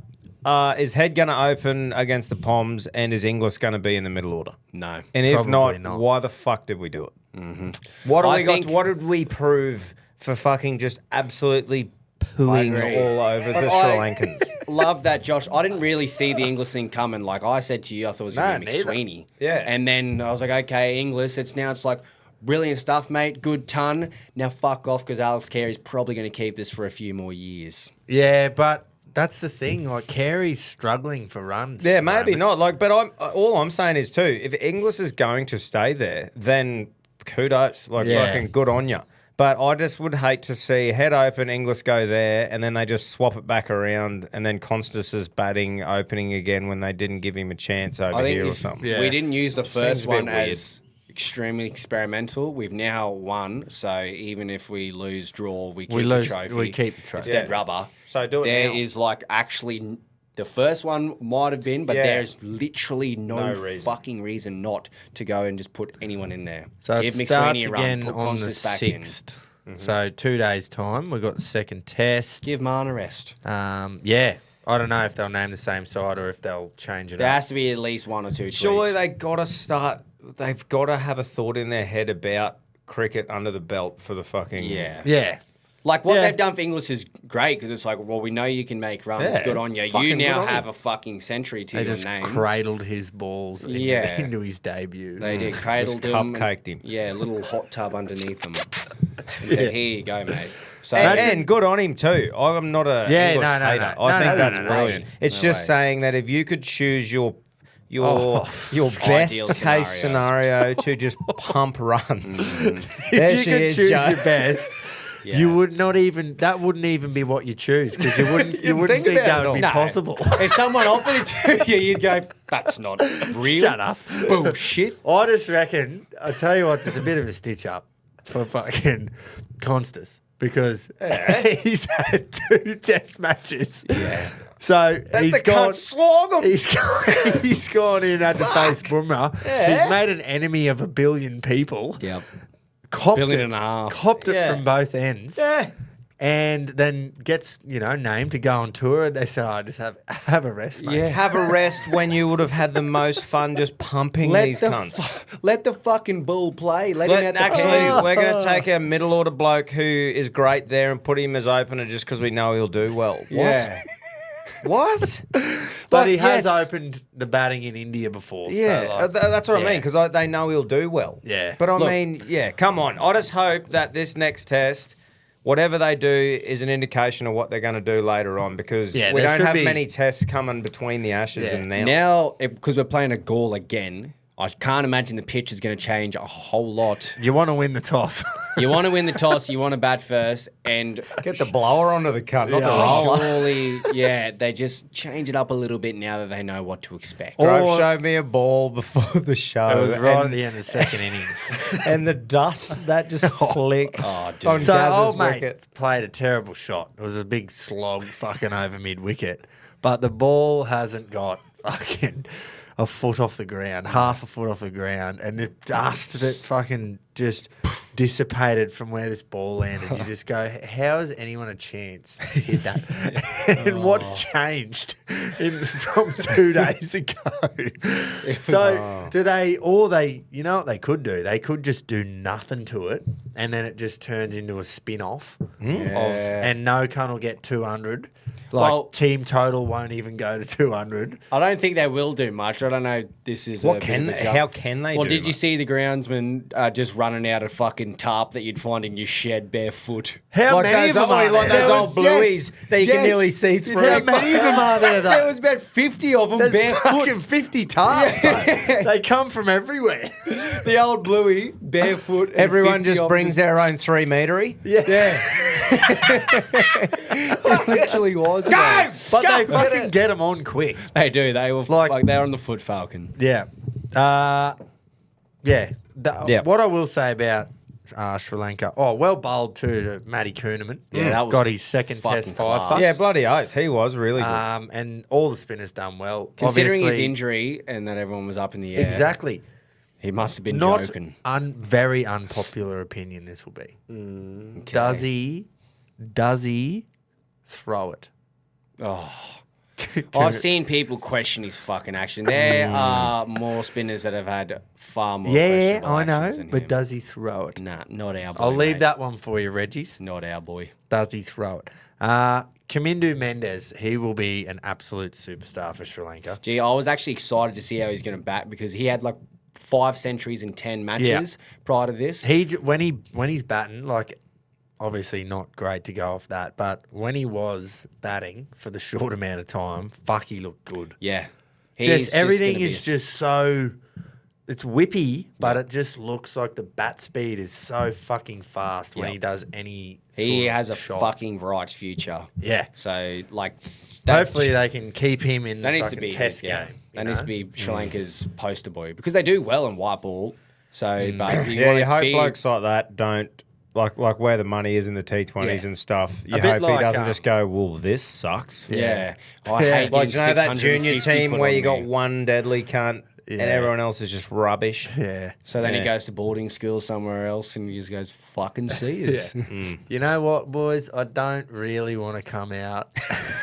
is Head going to open against the Poms and is Inglis going to be in the middle order? No. And if Probably not, not. why the fuck did we do it? What do I we got? think- What did we prove for fucking just absolutely pooing agree. all over the Sri I- Lankans? Love that, Josh. I didn't really see the Inglis thing coming. Like I said to you, I thought it was going to be neither. McSweeney. Yeah. And then I was like, okay, Inglis. It's like brilliant stuff, mate. Good ton. Now fuck off because Alex Carey's probably going to keep this for a few more years. Yeah, but that's the thing. Like, Carey's struggling for runs. Yeah, at the maybe moment. not. Like, but all I'm saying is too, if Inglis is going to stay there, then kudos, like Yeah. fucking good on you. But I just would hate to see head open, Inglis go there, and then they just swap it back around, and then Constance's batting opening again when they didn't give him a chance over here or something. We didn't use the first a bit one weird. as extremely experimental. We've now won, so even if we lose, draw, we keep the trophy. We keep the trophy. It's dead rubber. So do it There now. is like actually... The first one might have been, but Yeah. there's literally no reason. fucking reason not to go and just put anyone in there. So it Give starts McSweeney a run, again put on the Constance back in. 6th. So 2 days' time, we've got the second test. Give Marn a rest. Yeah. I don't know if they'll name the same side or if they'll change it There up. has to be at least 1 or 2 tweaks. Surely they got to start. They've got to have a thought in their head about cricket under the belt for the fucking Yeah. Like what Yeah. they've done for Inglis is great because it's like, well, we know you can make runs. Yeah, Good on you. fucking You good now on have you. a fucking century to They your just name. cradled his balls Yeah. into his debut. They did. Cradled Just him. cupcaked him. Yeah, a little hot tub underneath him. And said, here you go, mate. So And good on him too. I'm not a Yeah, Inglis no, no, hater. no. I No, think no, that's no, no, brilliant. no. It's No just way. saying that if you could choose your Ideal best case scenario to just pump runs. There If you she could is, choose Joe. your best, Yeah. you would not even. That wouldn't even be what you choose because you wouldn't. You wouldn't think think about that it would be all. No. possible. If someone offered it to you, you'd go, that's not real. Shut up. Bullshit. I just reckon. I tell you what, it's a bit of a stitch up for fucking Constance because he's had 2 test matches. Yeah. So he's gone. slog him. He's gone in had to face Bumrah. He's made an enemy of 1 billion people. Yep. Copped Billion it, and a half. Copped it Yeah. from both ends. Yeah. And then gets, named to go on tour. And they say, just have a rest, mate. Have a rest when you would have had the most fun just pumping these cunts. Let the fucking bull play. Let him have the We're going to take a middle order bloke who is great there and put him as opener just because we know he'll do well. Yeah. What? But he has yes. opened the batting in India before. Yeah, so like, that's what I yeah. mean, because they know he'll do well. Yeah. But I Look. mean, yeah, come on. I just hope that this next test, whatever they do, is an indication of what they're going to do later on, because Yeah, we there don't should have be- many tests coming between the Ashes Yeah. and now. Now, because we're playing a Gaul again, I can't imagine the pitch is going to change a whole lot. You want to win the toss. You want to win the toss, you want to bat first, and Get the blower onto the cunt, not the roller. surely, yeah, they just change it up a little bit now that they know what to expect. Grove showed me a ball before the show. It was right at and, the end of the second innings. and the dust that just flicked Oh, dude. on So Gaz's old mate wicket. played a terrible shot. It was a big slog fucking over mid wicket. But the ball hasn't got fucking a foot off the ground, half a foot off the ground, and the dust that fucking just dissipated from where this ball landed. You just go, how has anyone a chance to hit that? And what changed from 2 days ago? So do they, or they, you know what they could do? They could just do nothing to it, and then it just turns into a spin-off and no cunt will get 200. Like Well- team total won't even go to 200. I don't think they will do much. I don't know. This is What a bit can of a they- jump. how can they Well, do did you much? see the groundsman just running out a fucking tarp that you'd find in your shed barefoot? How Like many of those, them are like there? those old blueies that you can yes. nearly see through. How many of them are there, though? There was about 50 of them There's barefoot. fucking 50 tarps. though. They come from everywhere. The old bluey barefoot. and Everyone 50 just of brings them. their own 3 metery. Yeah. It literally was. Go! But Go! they fucking get them on quick. They do. They were like they're on the foot falcon. Yeah. Yeah. Yeah. What I will say about Sri Lanka, well bowled too to Matty Kuhneman. Yeah, that was got his second fucking test class. five. Yeah, bloody oath. He was really good. And all the spinners done well. Considering his Obviously- injury and that everyone was up in the air. Exactly. He must have been Not joking. very unpopular opinion this will be. Okay. Does he throw it? Oh. I've seen people question his fucking action. There are more spinners that have had far more Yeah, questionable I know. actions than But him. does he throw it? Nah, not our boy. I'll leave mate. that one for you, Reggies. Not our boy. Does he throw it? Kamindu Mendes, he will be an absolute superstar for Sri Lanka. Gee, I was actually excited to see how he's going to bat because he had like 5 centuries in 10 matches prior to this. When he's batting, like obviously not great to go off that, but when he was batting for the short amount of time, fuck, he looked good. Yeah. Just everything gonna is be just so. it's whippy, but it just looks like the bat speed is so fucking fast when he does any. He has a shot. fucking bright future. Yeah. So like, hopefully they can keep him in the needs to fucking be test yeah. game. That needs to be Sri Lanka's poster boy because they do well in white ball. So, but You hope blokes like that don't like where the money is in the T20s and stuff. You hope he doesn't just go, well, this sucks. Yeah. I hate like, you know that 650 junior team put where on you got me. one deadly cunt and everyone else is just rubbish. Yeah. So then he goes to boarding school somewhere else and he just goes, fucking see us. You know what, boys? I don't really want to come out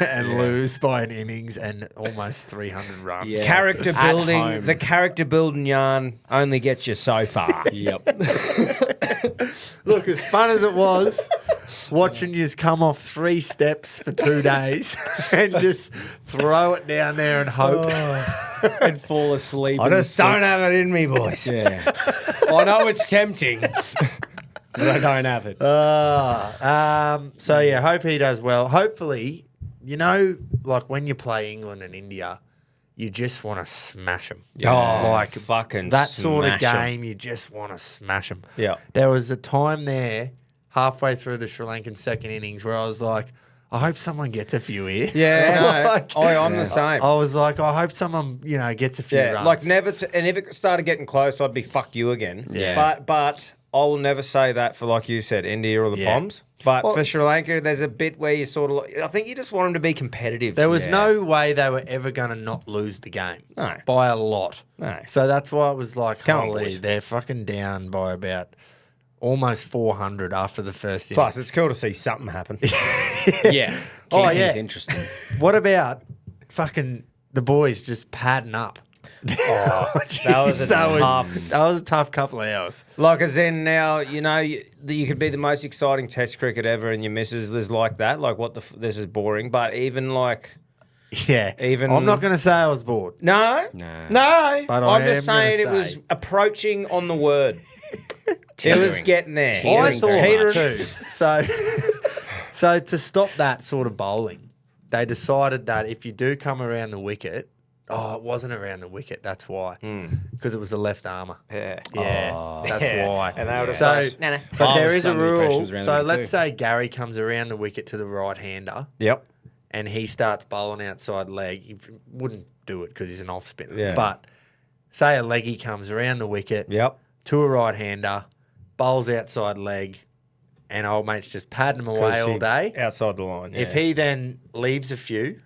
and lose by an innings and almost 300 runs. Yeah. Character At building, home. the character building yarn only gets you so far. Yep. Look, as fun as it was watching you come off 3 steps for 2 days and just throw it down there and hope. And fall asleep. I in the just don't six. have it in me, boys. Yeah. I know it's tempting, but I don't have it. So, yeah, hope he does well. Hopefully, you know, like when you play England and India, you just want to smash them. Oh, like fucking that sort of smash 'em. game, you just want to smash them. Yeah. There was a time there, halfway through the Sri Lankan second innings, where I was like, I hope someone gets a few here. Yeah, no, Like, I'm the same. I was like, I hope someone, gets a few Yeah, runs. like never. And if it started getting close, I'd be fuck you again. Yeah. But I will never say that for, like you said, India or the Yeah. Poms. But for Sri Lanka, there's a bit where you sort of. I think you just want them to be competitive. There was no way they were ever going to not lose the game. No. By a lot. No. So that's why it was like, Come on, holy, boys. they're fucking down by about almost 400 after the first innings. Plus, it's cool to see something happen. Yeah. Oh, Keeping's yeah. interesting. What about fucking the boys just padding up? That was a tough. That was a tough couple of hours. Like, as in now, you could be the most exciting Test cricket ever, and your missus is like that. Like, this is boring. But even like, Yeah. I'm not going to say I was bored. no. But I'm I just am gonna saying it was say- approaching on the word. It was getting there. I thought Teetering. too. So to stop that sort of bowling, they decided that if you do come around the wicket, it wasn't around the wicket. That's why, because it was the left armour. Yeah. Yeah, that's Yeah. why. And they would have So, said, nah. but there was is a some impressions rule. around the So wicket let's too. say Gary comes around the wicket to the right-hander, Yep. and he starts bowling outside leg. He wouldn't do it because he's an off spinner. Yeah. But say a leggy comes around the wicket Yep. to a right-hander, bowls outside leg, and old mate's just padding him away all day. Outside the line. Yeah. If he then leaves a few,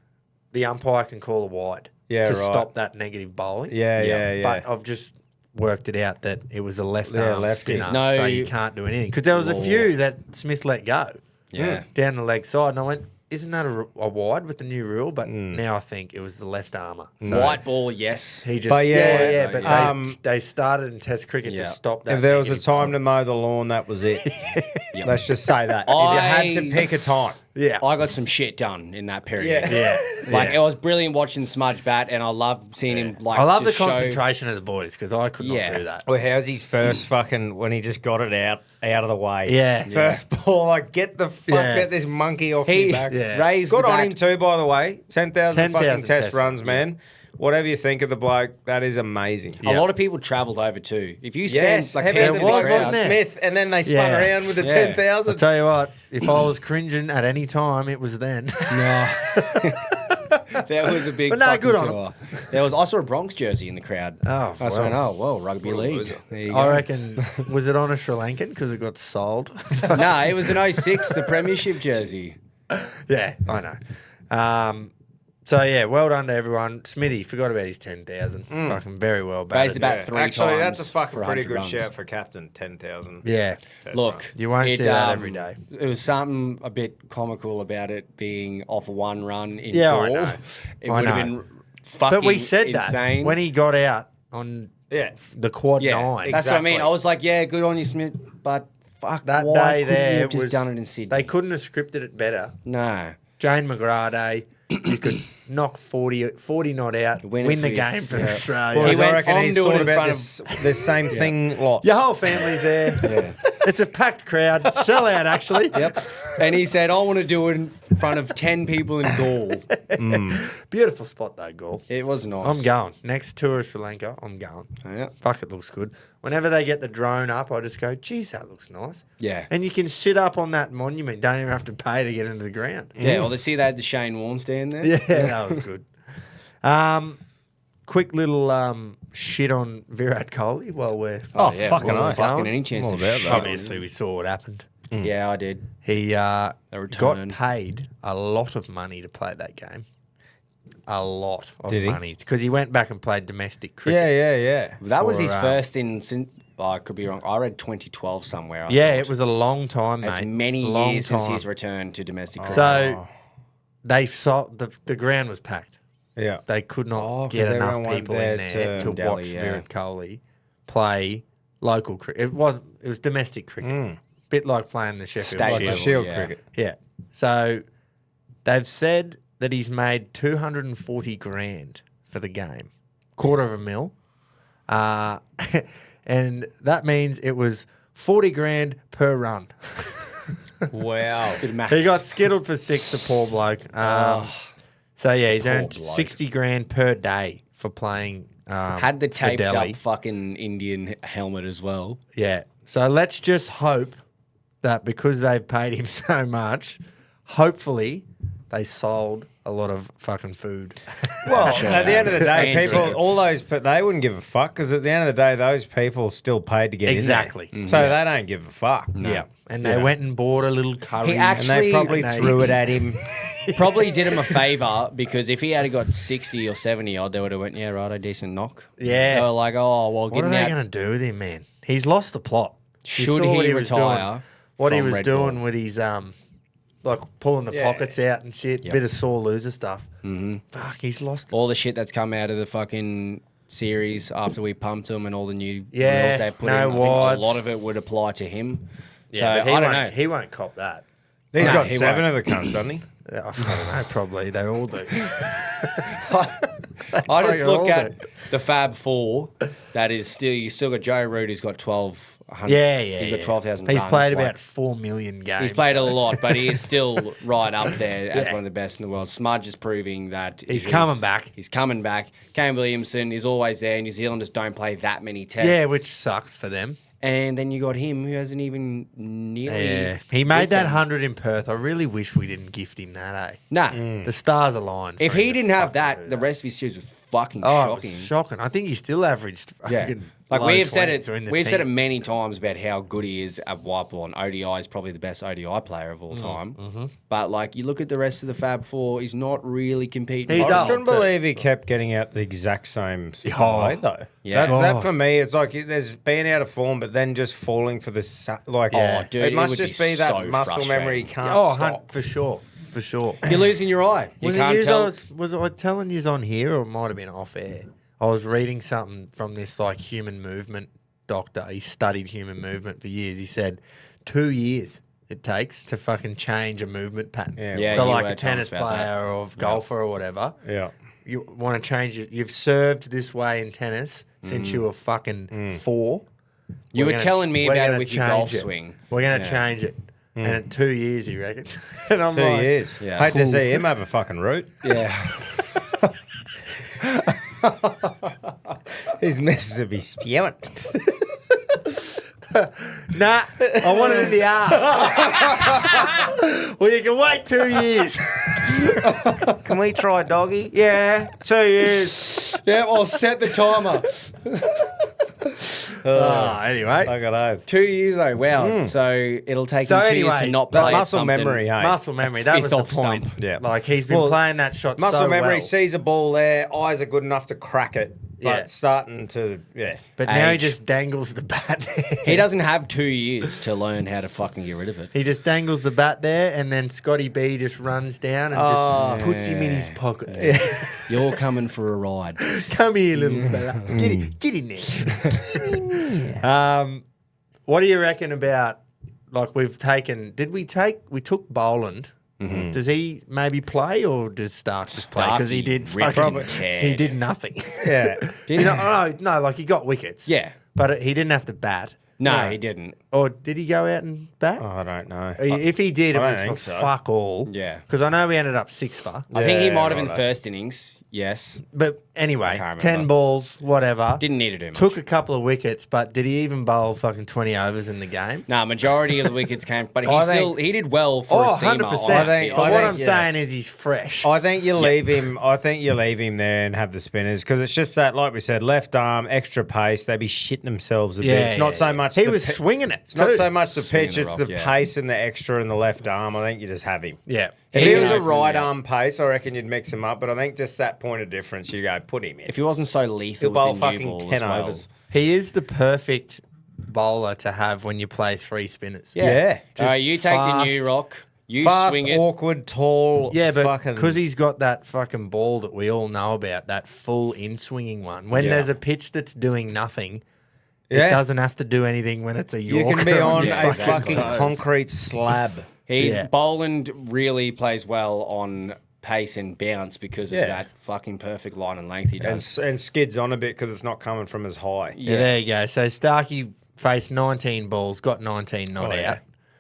the umpire can call a wide to right. stop that negative bowling. Yeah. But I've just worked it out that it was a left Yeah, arm lefty. spinner, There's no- so you can't do anything. Because there was a few that Smith let go Yeah. down the leg side, and I went, isn't that a wide with the new rule? But now I think it was the left armour. So White ball, yes. he just, But yeah, but yeah. they started in Test cricket to Yeah. stop that. If there was a negative time to mow the lawn, that was it. Yep. Let's just say that. If you had to I- pick a time. Yeah. I got some shit done in that period. Yeah. Like, it was brilliant watching Smudge bat, and I love seeing him, like, I love the just show- concentration of the boys because I could not Yeah. do that. Well, how's his first fucking, when he just got it out of the way? Yeah. First ball, like, get this monkey off He me back. raised Good the on bat. him too, by the way. 10,000 fucking 10,000 test test runs, runs, man. Whatever you think of the bloke, that is amazing. A lot of people travelled over too. If you spend Yes, like heavy pounds the in the was, bloke crowd, wasn't there? Smith, and then they spun Yeah. around with the Yeah. 10,000. I'll tell you what, if I was cringing at any time, it was then. no. That was a big But no, fucking good on tour. There was, I saw a Bronx jersey in the crowd. Oh, I was well. like, oh, well, rugby league. loser. There you I go. reckon, was it on a Sri Lankan because it got sold? No, it was an 06, the premiership jersey. Yeah, I know. So, yeah, well done to everyone. Smithy forgot about his 10,000. Fucking very well Raised batted. about 3 Actually, times. that's a fucking for pretty 100 good runs. shout for captain. 10,000. Yeah. Look, You won't see that every day. It was something a bit comical about it being off one run in Yeah, ball. I know. It I would have know. been fucking But we said insane. that when he got out on Yeah. the quad yeah, 9. that's what I mean. Exactly. I was like, yeah, good on you, Smith, but fuck, That why day couldn't there you have just was, done it in Sydney? They couldn't have scripted it better. No. Jane McGrath Day, you could knock 40 not out, Win win it the for- game for yeah. Australia. Boys, He went I reckon on he's doing thought it in about front this same thing lots. Your whole family's there. Yeah. It's a packed crowd. Sell out, actually. Yep. And he said, I want to do it in front of 10 people in Gaul. Beautiful spot, though, Gaul. It was nice. I'm going. Next tour of Sri Lanka, I'm going. Yeah. Fuck, it looks good. Whenever they get the drone up, I just go, geez, that looks nice. Yeah. And you can sit up on that monument. Don't even have to pay to get into the ground. Yeah, well, they see they had the Shane Warne stand there. Yeah, that was good. Quick little shit on Virat Kohli while we're... Oh, yeah, fucking well, oath. fucking any chance All to about shit that. on- Obviously, we saw what happened. Yeah, I did. He got return. paid a lot of money to play that game. A lot of Did he? money. Because he went back and played domestic cricket. Yeah. That was For, his first since... Oh, I could be wrong. I read 2012 somewhere. I Yeah, thought. it was a long time, mate. It's many Long years since time. his return to domestic cricket. So they saw the ground was packed. Yeah. They could not 'cause get enough everyone went people in there to Delhi, watch yeah. Virat Kohli play local cricket. It was domestic cricket, bit like playing the Sheffield State Like the Shield. Shield yeah. cricket. Yeah. So they've said that he's made 240 grand for the game, $250,000, and that means it was 40 grand per run. Wow. Good maths. He got skittled for 6, the poor bloke. So yeah, he's earned bloke. 60 grand per day for playing. Had the for taped Delhi. up fucking Indian helmet as well. Yeah. So let's just hope that because they've paid him so much, hopefully they sold a lot of fucking food. Well, at the end of the day, And people, tickets. all those, but they wouldn't give a fuck because at the end of the day, those people still paid to get Exactly. in there. So they don't give a fuck. Yeah. And they went and bought a little curry. He And actually- they probably and they- threw it at him. Probably did him a favour because if he had got 60 or 70 odd, they would have went, yeah, right, a decent knock. Yeah. They were like, oh, well, What are getting they out. going to do with him, man? He's lost the plot. You Should saw what he was retire doing- What he from was Red doing Bull? with his like pulling the Yeah. pockets out and shit, Yep. bit of sore loser stuff. Fuck, he's lost. All the shit that's come out of the fucking series after we pumped him and all the new Yeah, rules they put no in, I think wides. a lot of it would apply to him. Yeah, so but he I don't won't, know. He won't cop that. He's No, got he 7 won't. of the cunts, doesn't he? I don't know, probably. They all do. I just fucking look all at do. the Fab Four. That is still you still got Joe Root who's got 1,200. Yeah. He's got 12,000. He's runs, played like- about 4 million games. He's played a lot, but he is still right up there as one of the best in the world. Smudge is proving that He's coming back. He's coming back. Kane Williamson is always there. New Zealanders don't play that many tests. Yeah, which sucks for them. And then you got him who hasn't even nearly. Yeah. He made that them. 100 in Perth. I really wish we didn't gift him that, eh? Nah. The stars aligned. for If him he to didn't have fucking that, do the rest of his series was fucking Oh, it shocking. was shocking. I think he still averaged Yeah. fucking Like low we have said 20s it, or in the we've said it 10s. many times about how good he is at white ball, and ODI is probably the best ODI player of all time. But like you look at the rest of the Fab Four, he's not really competing. He's I just old couldn't too. believe he kept getting out the exact same Oh. way, though. Yeah. That for me, it's like there's being out of form, but then just falling for the like. Yeah. Oh, dude, it it must would just be be that so muscle frustrating. memory. He can't Oh, stop. for sure. For sure. You're losing your eye. You Was can't it tell. was I telling you on here, or it might have been off air? I was reading something from this like human movement doctor. He studied human movement for years. He said 2 years it takes to fucking change a movement pattern. Yeah. So you like were a telling us tennis about that. player or golfer or whatever. Yeah. You want to change it. You've served this way in tennis since you were fucking 4. You We're were gonna- telling me we're about it gonna with your change golf it. swing. We're going to Yeah. change it. And in 2 years, he reckons. And I'm 2 like, years. Yeah. Hate to see him have a fucking root. Yeah. His missus would be spewing. nah, I want it in the ass. Well, you can wait 2 years. Can we try doggy? Yeah, 2 years. Yeah, I'll set the timer. Anyway. I got oath. 2 years though. Wow. So it'll take So him 2 years anyway, to not that play at muscle something. memory, hey. Muscle memory, that fifth was the off point. stump. Yeah. Like, he's been Well, playing that shot Muscle so memory, well. sees a ball there, eyes are good enough to crack it, but Yeah. starting to, But now he Age. just dangles the bat there. He doesn't have 2 years to learn how to fucking get rid of it. He just dangles the bat there, and then Scotty B just runs down and just puts him in his pocket. You're coming for a ride. Come here, little fella. Get in there. What do you reckon about, like, we took Boland. Does he maybe play, or does Stark just play? Because he did ripped fucking, and teared. he did nothing. yeah. No, like he got wickets. Yeah. But he didn't have to bat. No, he didn't. Or did he go out and bat? Oh, I don't know. If he did, it I don't was for think so. fuck all. Yeah. Because I know we ended up 6 for. I think he Yeah, might have in the righto. first innings. Yes. But anyway, can't 10 remember. balls, whatever. Didn't need to do much. Took a couple of wickets, but did he even bowl fucking 20 overs in the game? Nah, majority of the wickets came, but I think- he did well for a seamer. 100%. think- But I what think, I'm yeah. saying is he's fresh. I think you leave him. I think you leave him there and have the spinners because it's just that, like we said, left arm, extra pace. They'd be shitting themselves a bit. It's not so much. He the was pi- swinging it. It's not too. so much the Swinging pitch; the it's rock, the yeah. pace and the extra in the left arm. I think you just have him. Yeah. If he was is, a right yeah. arm pace, I reckon you'd mix him up. But I think just that point of difference, you go put him in. If he wasn't so lethal He'll bowl with the new fucking ball 10 as well. overs. He is the perfect bowler to have when you play 3 spinners. Yeah. All right, you take the new fast- rock. You Fast, swing it. awkward, tall. Yeah, but fucking, because he's got that fucking ball that we all know about, that full in-swinging one. When Yeah. there's a pitch that's doing nothing, Yeah. it doesn't have to do anything when it's a you Yorker. can be on Yeah, a exactly. fucking concrete slab. He's Yeah. Boland really plays well on pace and bounce because of Yeah. that fucking perfect line and length he does. And skids on a bit because it's not coming from as high. Yeah, there you go. So Starkey faced 19 balls, got 19 not Oh, yeah. out.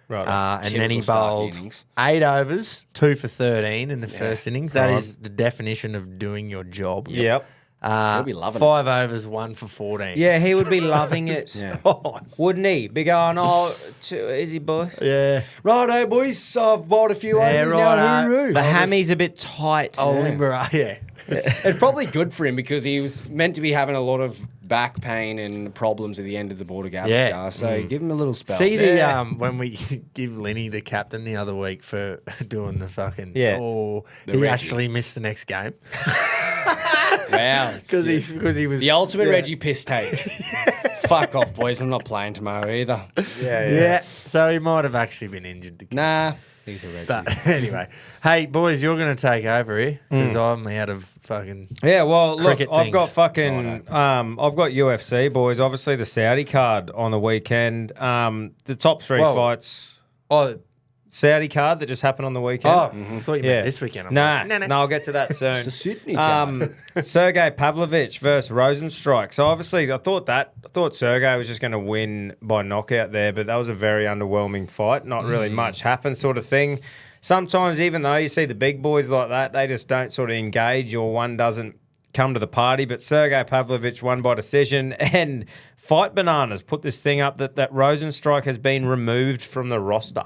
Right. And then he Typical Starkey bowled innings. 8 overs, 2 for 13 in the first innings. That Right. is the definition of doing your job. Yep. He'll be loving 5 overs, 1 for 14. Yeah, he would be loving it. Yeah. Wouldn't he? Be going, oh, too easy, boy. Yeah. Righto, boys. I've bowled a few Yeah, overs righto. now. Hooroo. The hammy's a bit tight. Oh, Limbera, yeah. It's probably good for him because he was meant to be having a lot of back pain and problems at the end of the border gap Yeah. scar. So give him a little spell. See the when we give Linny the captain the other week for doing the fucking Yeah. he Reggie. actually missed the next game Wow. because he was The ultimate yeah. Reggie piss take. Fuck off, boys. I'm not playing tomorrow either. Yeah, so he might have actually been injured. The kid. Nah. He's a Reggie. But anyway, hey boys, you're going to take over here because I'm out of fucking. Yeah, well, look, Cricket I've things. got fucking, I've got UFC, boys. Obviously, the Saudi card on the weekend. The top 3 Whoa. fights. Oh, Saudi card that just happened on the weekend. I thought you meant this weekend. I'm Nah, like, no, I'll get to that soon. It's the Sydney card. Sergey Pavlovich versus Rosenstrike. So obviously, I thought Sergey was just going to win by knockout there, but that was a very underwhelming fight. Not really much happened, sort of thing. Sometimes, even though you see the big boys like that, they just don't sort of engage, or one doesn't come to the party. But Sergey Pavlovich won by decision, and Fight Bananas put this thing up that Rosenstrike has been removed from the roster.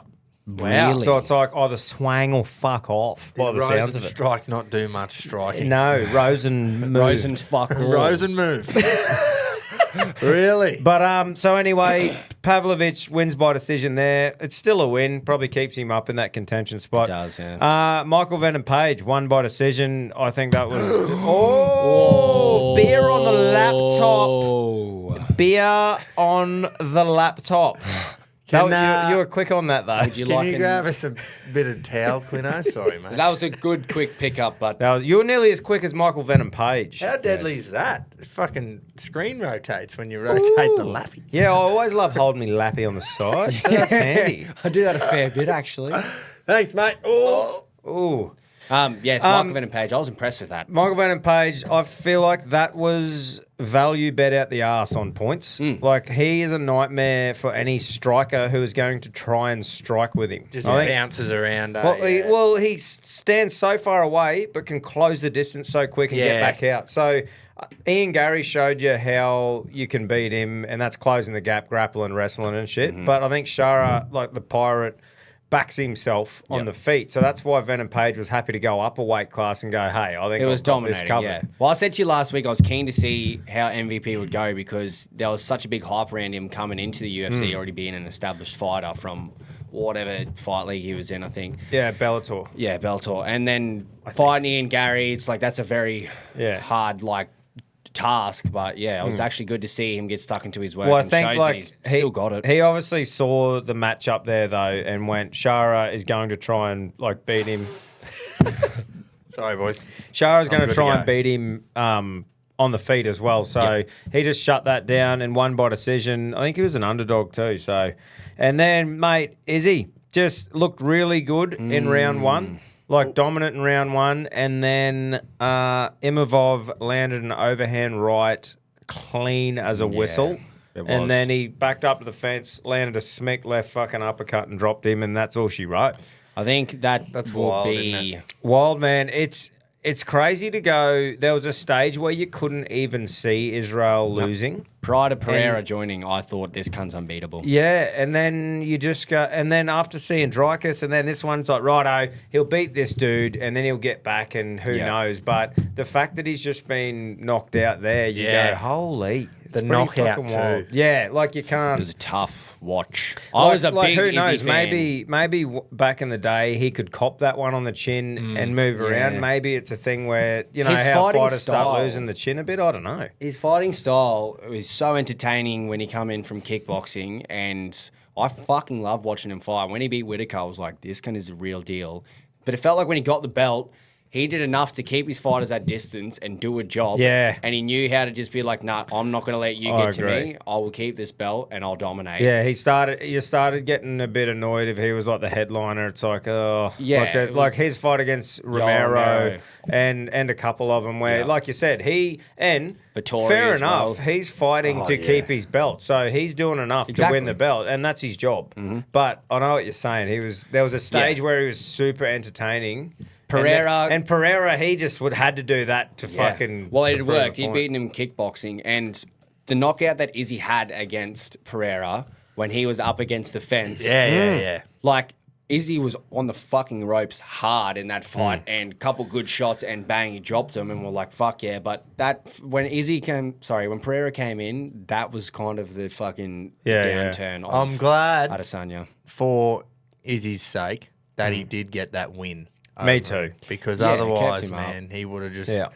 Wow. Really? So it's like either swang or fuck off by the sounds of it. Strike not do much striking. No, Rosen moved. Rosen fuck all. Rosen move. Really? But so anyway, Pavlovich wins by decision there. It's still a win. Probably keeps him up in that contention spot. It does, yeah. Michael Venom Page won by decision. I think that was beer on the laptop. Oh. Beer on the laptop. Can, You were quick on that though. Would you Can like you an- grab us a bit of towel, Quino? Sorry, mate. That was a good, quick pickup, but You were nearly as quick as Michael Venom Page. How deadly is that? The fucking screen rotates when you rotate the lappy. Yeah, I always love holding me lappy on the side. So that's handy. I do that a fair bit, actually. Thanks, mate. Oh. Ooh. Yes, Michael Venom Page. I was impressed with that. Michael Venom Page, I feel like that was value bet out the arse on points. Like, he is a nightmare for any striker who is going to try and strike with him. Just I think- bounces around. He stands so far away, but can close the distance so quick and get Yeah. back out. So Ian Gary showed you how you can beat him, and that's closing the gap, grappling, wrestling and shit. But I think Shara, like the Pirate, backs himself on the feet. So that's why Venom Page was happy to go up a weight class and go, hey, I think It was I've got this dominating, covered. yeah. Well, I said to you last week, I was keen to see how MVP would go because there was such a big hype around him coming into the UFC, already being an established fighter from whatever fight league he was in, I think. Yeah, Bellator. Yeah, Bellator. And then fighting Ian Gary, it's like that's a very hard, task. But yeah, it was actually good to see him get stuck into his work. Well, I and think shows like that he's still got it. He obviously saw the matchup there though, and went, Shara is going to try and beat him. Sorry, boys. Shara's going good to to try go. and beat him on the feet as well. So he just shut that down and won by decision. I think he was an underdog too. So, and then mate, Izzy just looked really good in round one. Like dominant in round one, and then Imavov landed an overhand right clean as a whistle. And then he backed up to the fence, landed a smack left fucking uppercut and dropped him, and that's all she wrote. I think that's will wild, be isn't it? Wild, man. It's crazy to go. There was a stage where you couldn't even see Israel losing. Prior to Pereira joining, I thought this cunt's unbeatable. Yeah, and then you just go, and then after seeing Dreykus, and then this one's like, righto, he'll beat this dude, and then he'll get back, and who knows. But the fact that he's just been knocked out there, you go, holy. The knockout too. Yeah, like you can't. It was a tough watch. Like, I was a big who knows? Izzy fan. Maybe back in the day he could cop that one on the chin and move around. Maybe it's a thing where His how fighting fighters start style- losing the chin a bit. I don't know. His fighting style was so entertaining when he come in from kickboxing, and I fucking love watching him fight. When he beat Whitaker, I was like, this cunt is the real deal. But it felt like when he got the belt, he did enough to keep his fighters at distance and do a job. Yeah. And he knew how to just be like, nah, I'm not going to let you I get to agree. me. I will keep this belt and I'll dominate. Yeah, you started getting a bit annoyed if he was like the headliner. It's like, Yeah, like, there's, it was- like his fight against Romero and a couple of them where, like you said, Vittori fair as enough, well. he's fighting to keep his belt, so he's doing enough to win the belt, and that's his job. But I know what you're saying. There was a stage where he was super entertaining. Pereira- and Pereira, he just had to do that to fucking. Well, to it prove worked. the He'd point. beaten him kickboxing, and the knockout that Izzy had against Pereira when he was up against the fence. Yeah. Like, Izzy was on the fucking ropes hard in that fight, and a couple good shots, and bang, he dropped him, and we're like, fuck yeah. But when Pereira came in, that was kind of the fucking downturn of I'm glad Adesanya. for Izzy's sake that he did get that win. Me over too. him. Because Yeah, it otherwise, kept him up. man, he would have just... Yeah.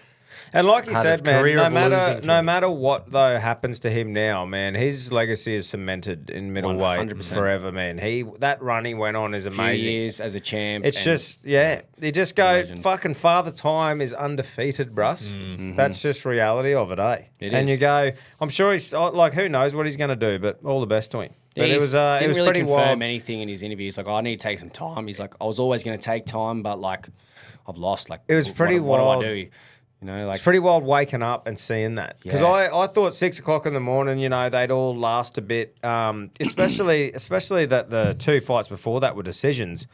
And like you had said, a man, career no of losing to no him. matter what though happens to him now, man, his legacy is cemented in middleweight 100%. forever, man. That run he went on is Few amazing. years as a champ. It's and just, you just go, legend. fucking Father Time is undefeated, bruss. That's just reality of it, eh? It and is. you go, I'm sure he's, like, who knows what he's going to do, but all the best to him. But He it was didn't really pretty confirm wild. anything in his interviews. Like, I need to take some time. He's like, I was always going to take time, but like, I've lost. Like, It was pretty what wild. do I do? You know, like, It's pretty wild waking up and seeing that. Because Yeah. I thought 6 o'clock in the morning, they'd all last a bit, especially that the two fights before that were decisions.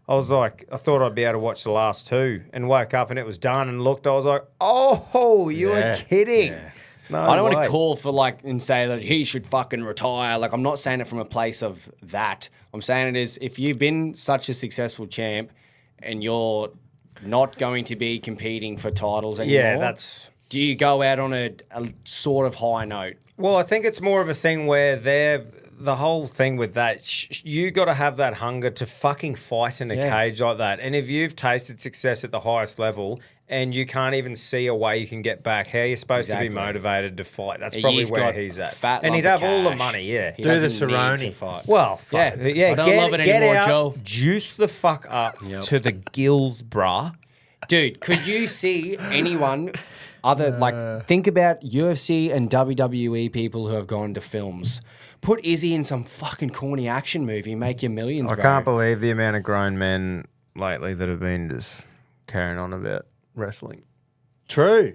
I was like, I thought I'd be able to watch the last two and woke up and it was done and looked. I was like, oh, you were kidding. Yeah. No I don't want way. to call for like and say that he should fucking retire. Like, I'm not saying it from a place of that. I'm saying it is if you've been such a successful champ and you're not going to be competing for titles anymore. Yeah, that's... Do you go out on a sort of high note? Well, I think it's more of a thing where the whole thing with that, you got to have that hunger to fucking fight in a cage like that. And if you've tasted success at the highest level and you can't even see a way you can get back, how are you supposed to be motivated to fight? That's probably He's where got he's at. fat And he'd lump have of all the cash. money, yeah. He Do the doesn't need Cerrone. to fight. Well, fuck. Yeah. I don't love it get anymore, out, Joe. juice the fuck up to the gills, bruh. Dude, could you see anyone think about UFC and WWE people who have gone to films. Put Izzy in some fucking corny action movie, make you millions, I bro. can't believe the amount of grown men lately that have been just carrying on about wrestling. True.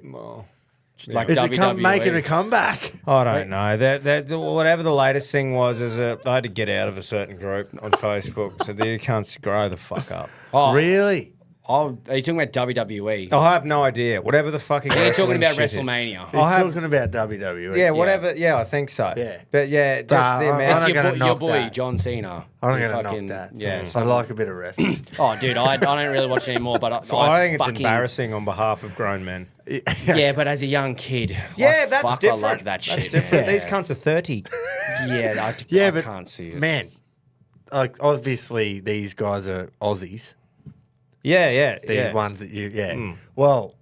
Like Is it WWE. making a comeback? I don't know. Whatever the latest thing was, I had to get out of a certain group on Facebook, so you can't grow the fuck up. Oh, Really? are you talking about WWE? I have no idea. Whatever the fucking. You're talking about wrestling shit is. WrestleMania. He's have- talking about WWE. Yeah, whatever. Yeah, I think so. Yeah. But yeah, just Nah, the I'm amount. not It's gonna your knock boy, that. John Cena. I'm You going to fucking- knock that. Yeah. I like a bit of wrestling. Oh, dude, I don't really watch it anymore, but I think it's fucking- embarrassing on behalf of grown men. Yeah, but as a young kid, Yeah, that's different. I love that shit. That's different. Yeah. These cunts are 30. Yeah, I but can't see it. man, like obviously these guys are Aussies. Yeah. These ones that Well,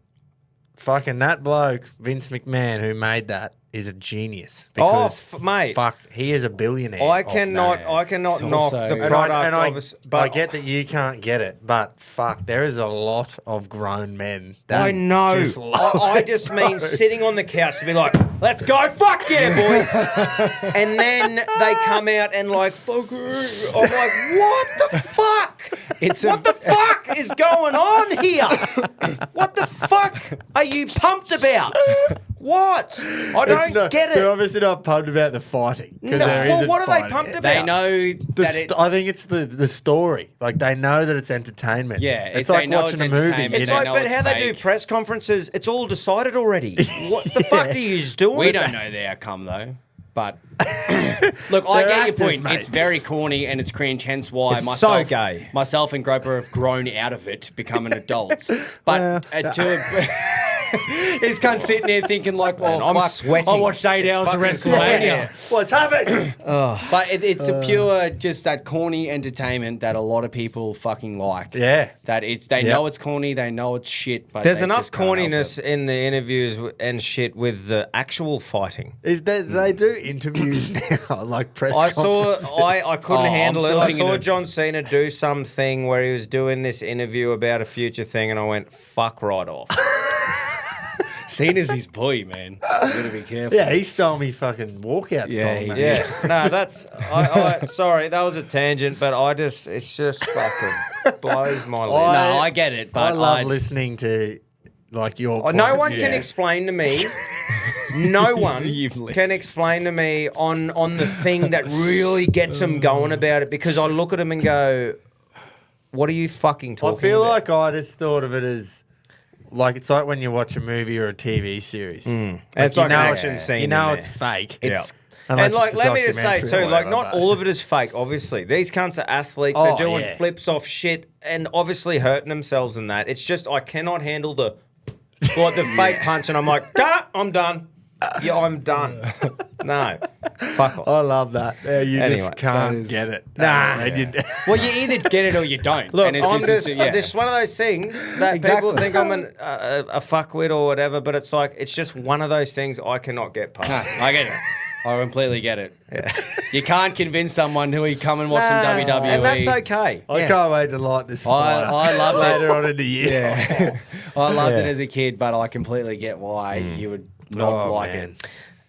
fucking that bloke, Vince McMahon, who made that, is a genius. Because, mate. fuck, he is a billionaire. I off cannot that. knock also- the And product I, of us. But I get that you can't get it, but fuck, there is a lot of grown men that I know. just love I it, just bro. mean sitting on the couch to be like, let's go, fuck yeah, boys. And then they come out and like, fuck it. I'm like, what the fuck? What the fuck is going on here? What the fuck are you pumped about? What? I don't get it. They're obviously not pumped about the fighting. No, well, what are they pumped about? They know I think it's the story. Like, they know that it's entertainment. Yeah, it's they like know watching it's a movie. entertainment. It's They like, know but it's how they do fake. press conferences, it's all decided already. What the fuck are you doing? We don't know the outcome though. But look, I They're get your actors, point. mate. It's very corny and it's cringe. Hence why It's so gay. myself and Groper have grown out of it, becoming adults. But he's kind of sitting there thinking like, "Well, I'm fuck, sweating. I watched 8 hours of WrestleMania." What's happened? But it's a pure, just that corny entertainment that a lot of people fucking like. Yeah. That they know it's corny, they know it's shit. But There's they enough just can't help corniness it. in the interviews and shit with the actual fighting. Is that they do interviews now, like press conferences? I couldn't Oh, handle I'm it. I thinking saw of- John Cena do something where he was doing this interview about a future thing, and I went, fuck right off. Cena's his boy, man. You gotta be careful. Yeah, he stole me fucking walkout Yeah, song. he mate. did. Yeah, no, that's. Sorry, that was a tangent, but it's just fucking blows my lid. No, I get it, but I love listening to like your. Oh, no point one of can view. explain to me. No one You've lived. can explain to me on the thing that really gets them going about it, because I look at them and go, "What are you fucking I talking feel about?" like I just thought of it as like it's like when you watch a movie or a TV series. It's like an know action it's, scene you know in it's there. fake. Yeah. Unless And like, it's a let me just say documentary too, or like, whatever, not but- all of it is fake. Obviously, these cunts are athletes. They're doing flips off shit and obviously hurting themselves and that. It's just I cannot handle the fake punch, and I'm like, I'm done. Yeah, I'm done. No, fuck off. I love that. Yeah, you Anyway, just can't that is- get it. Nah. And you- Well, you either get it or you don't. Look, and it's I'm just, just, yeah. this is one of those things that Exactly. people think I'm a fuckwit or whatever, but it's like, it's just one of those things I cannot get past. Nah, I get it. I completely get it. You can't convince someone who come and watch some WWE. And that's okay. I can't wait to light this fire. I loved later it. on in the year. I loved it Yeah. as a kid, but I completely get why you would not Oh, like man. it.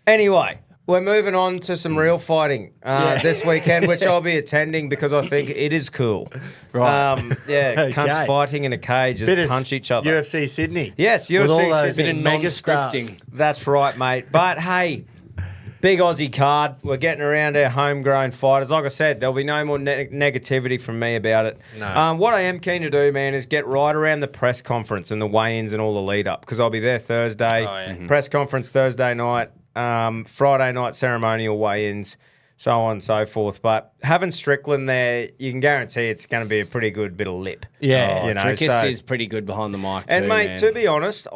Anyway, we're moving on to some real fighting this weekend, which I'll be attending because I think it is cool. Right. Cunts Okay. fighting in a cage that punch each other. UFC Sydney. Yes, With all UFC those Sydney. Bit of mega non-scripting. stars. That's right, mate. But hey, big Aussie card. We're getting around our homegrown fighters. Like I said, there'll be no more negativity from me about it. No. What I am keen to do, man, is get right around the press conference and the weigh-ins and all the lead-up, because I'll be there Thursday. Oh, yeah. Press conference Thursday night. Friday night ceremonial weigh-ins, so on and so forth. But having Strickland there, you can guarantee it's going to be a pretty good bit of lip. Yeah. you know. Dricus so- is pretty good behind the mic and too, mate, man. to be honest,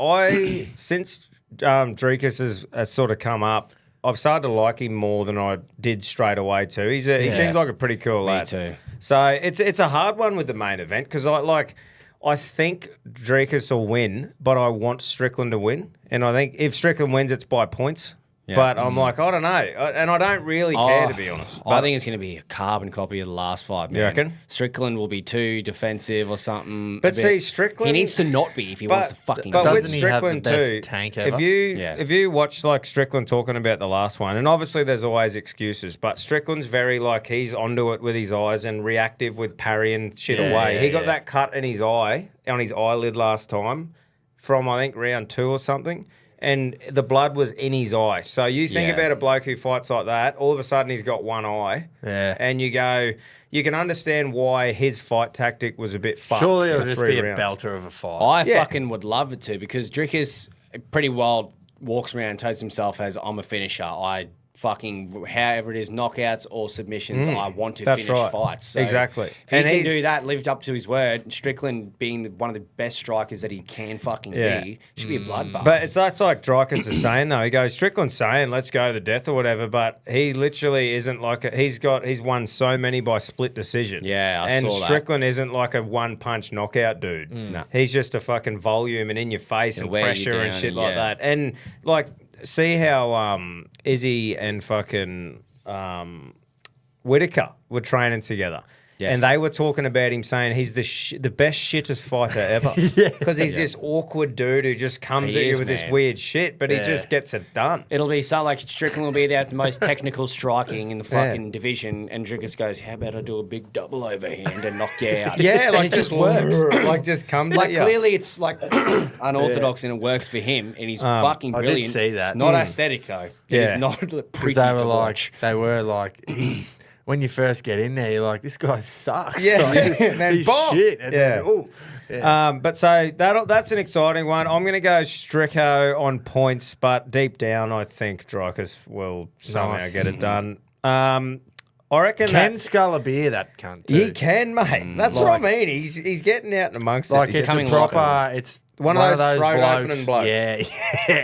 since Dricus has sort of come up, I've started to like him more than I did straight away too. He seems like a pretty cool lad. too. So it's a hard one with the main event, because I think Dricus will win, but I want Strickland to win, and I think if Strickland wins, it's by points. Yeah. But I'm like, I don't know, and I don't really care, to be honest. I think it's going to be a carbon copy of the last fight, man. You reckon? Strickland will be too defensive or something. But a bit. see, Strickland- He needs to not be if he wants to fucking But win. with Doesn't he have the Strickland best too, tank ever? if you watch like Strickland talking about the last one, and obviously there's always excuses, but Strickland's very like he's onto it with his eyes and reactive with parrying shit away. He got that cut in his eye on his eyelid last time from I think round 2 or something. And the blood was in his eye. So you think Yeah. about a bloke who fights like that, all of a sudden he's got one eye. Yeah. And you can understand why his fight tactic was a bit fucked. Surely for it'll just 3 be rounds. a belter of a fight. I Yeah. fucking would love it to, because Dricus pretty well walks around and totes himself as, I'm a finisher. I fucking, however it is, knockouts or submissions, I want to That's finish right. fights. So Exactly. If he And can he's- do that, lived up to his word, Strickland being one of the best strikers that he can fucking be, should be a bloodbath. But that's like Dricus is saying though. He goes, Strickland's saying, let's go to the death or whatever, but he literally isn't like he's won so many by split decision. Yeah, I and saw that. Strickland isn't like a one punch knockout dude. No. He's just a fucking volume and in your face and wear you pressure and down shit and like yeah. that. And like, see how Izzy and fucking Whitaker were training together. Yes. And they were talking about him saying he's the best shittest fighter ever. Because he's this awkward dude who just comes at you with this weird shit, but he just gets it done. It'll be something like Strickland will be there at the most technical striking in the fucking division, and Drickus goes, "How about I do a big double overhand and knock you out?" Yeah, and like it just works. Like just comes Like at you. clearly it's like unorthodox and it works for him, and he's fucking brilliant. I did see that. It's not aesthetic though. It is not pretty to watch. They were like, when you first get in there, you're like, this guy sucks. Yeah, Like, man, he's bomb. shit. And then, ooh. But so that's an exciting one. I'm going to go Stricko on points, but deep down, I think Dricus will somehow get it done. I reckon Can scull a beer, that cunt. Too. he can, mate. That's what I mean. He's getting out and amongst Like it. He's it's a becoming proper. It's one of those throat blokes. opening blokes. Yeah.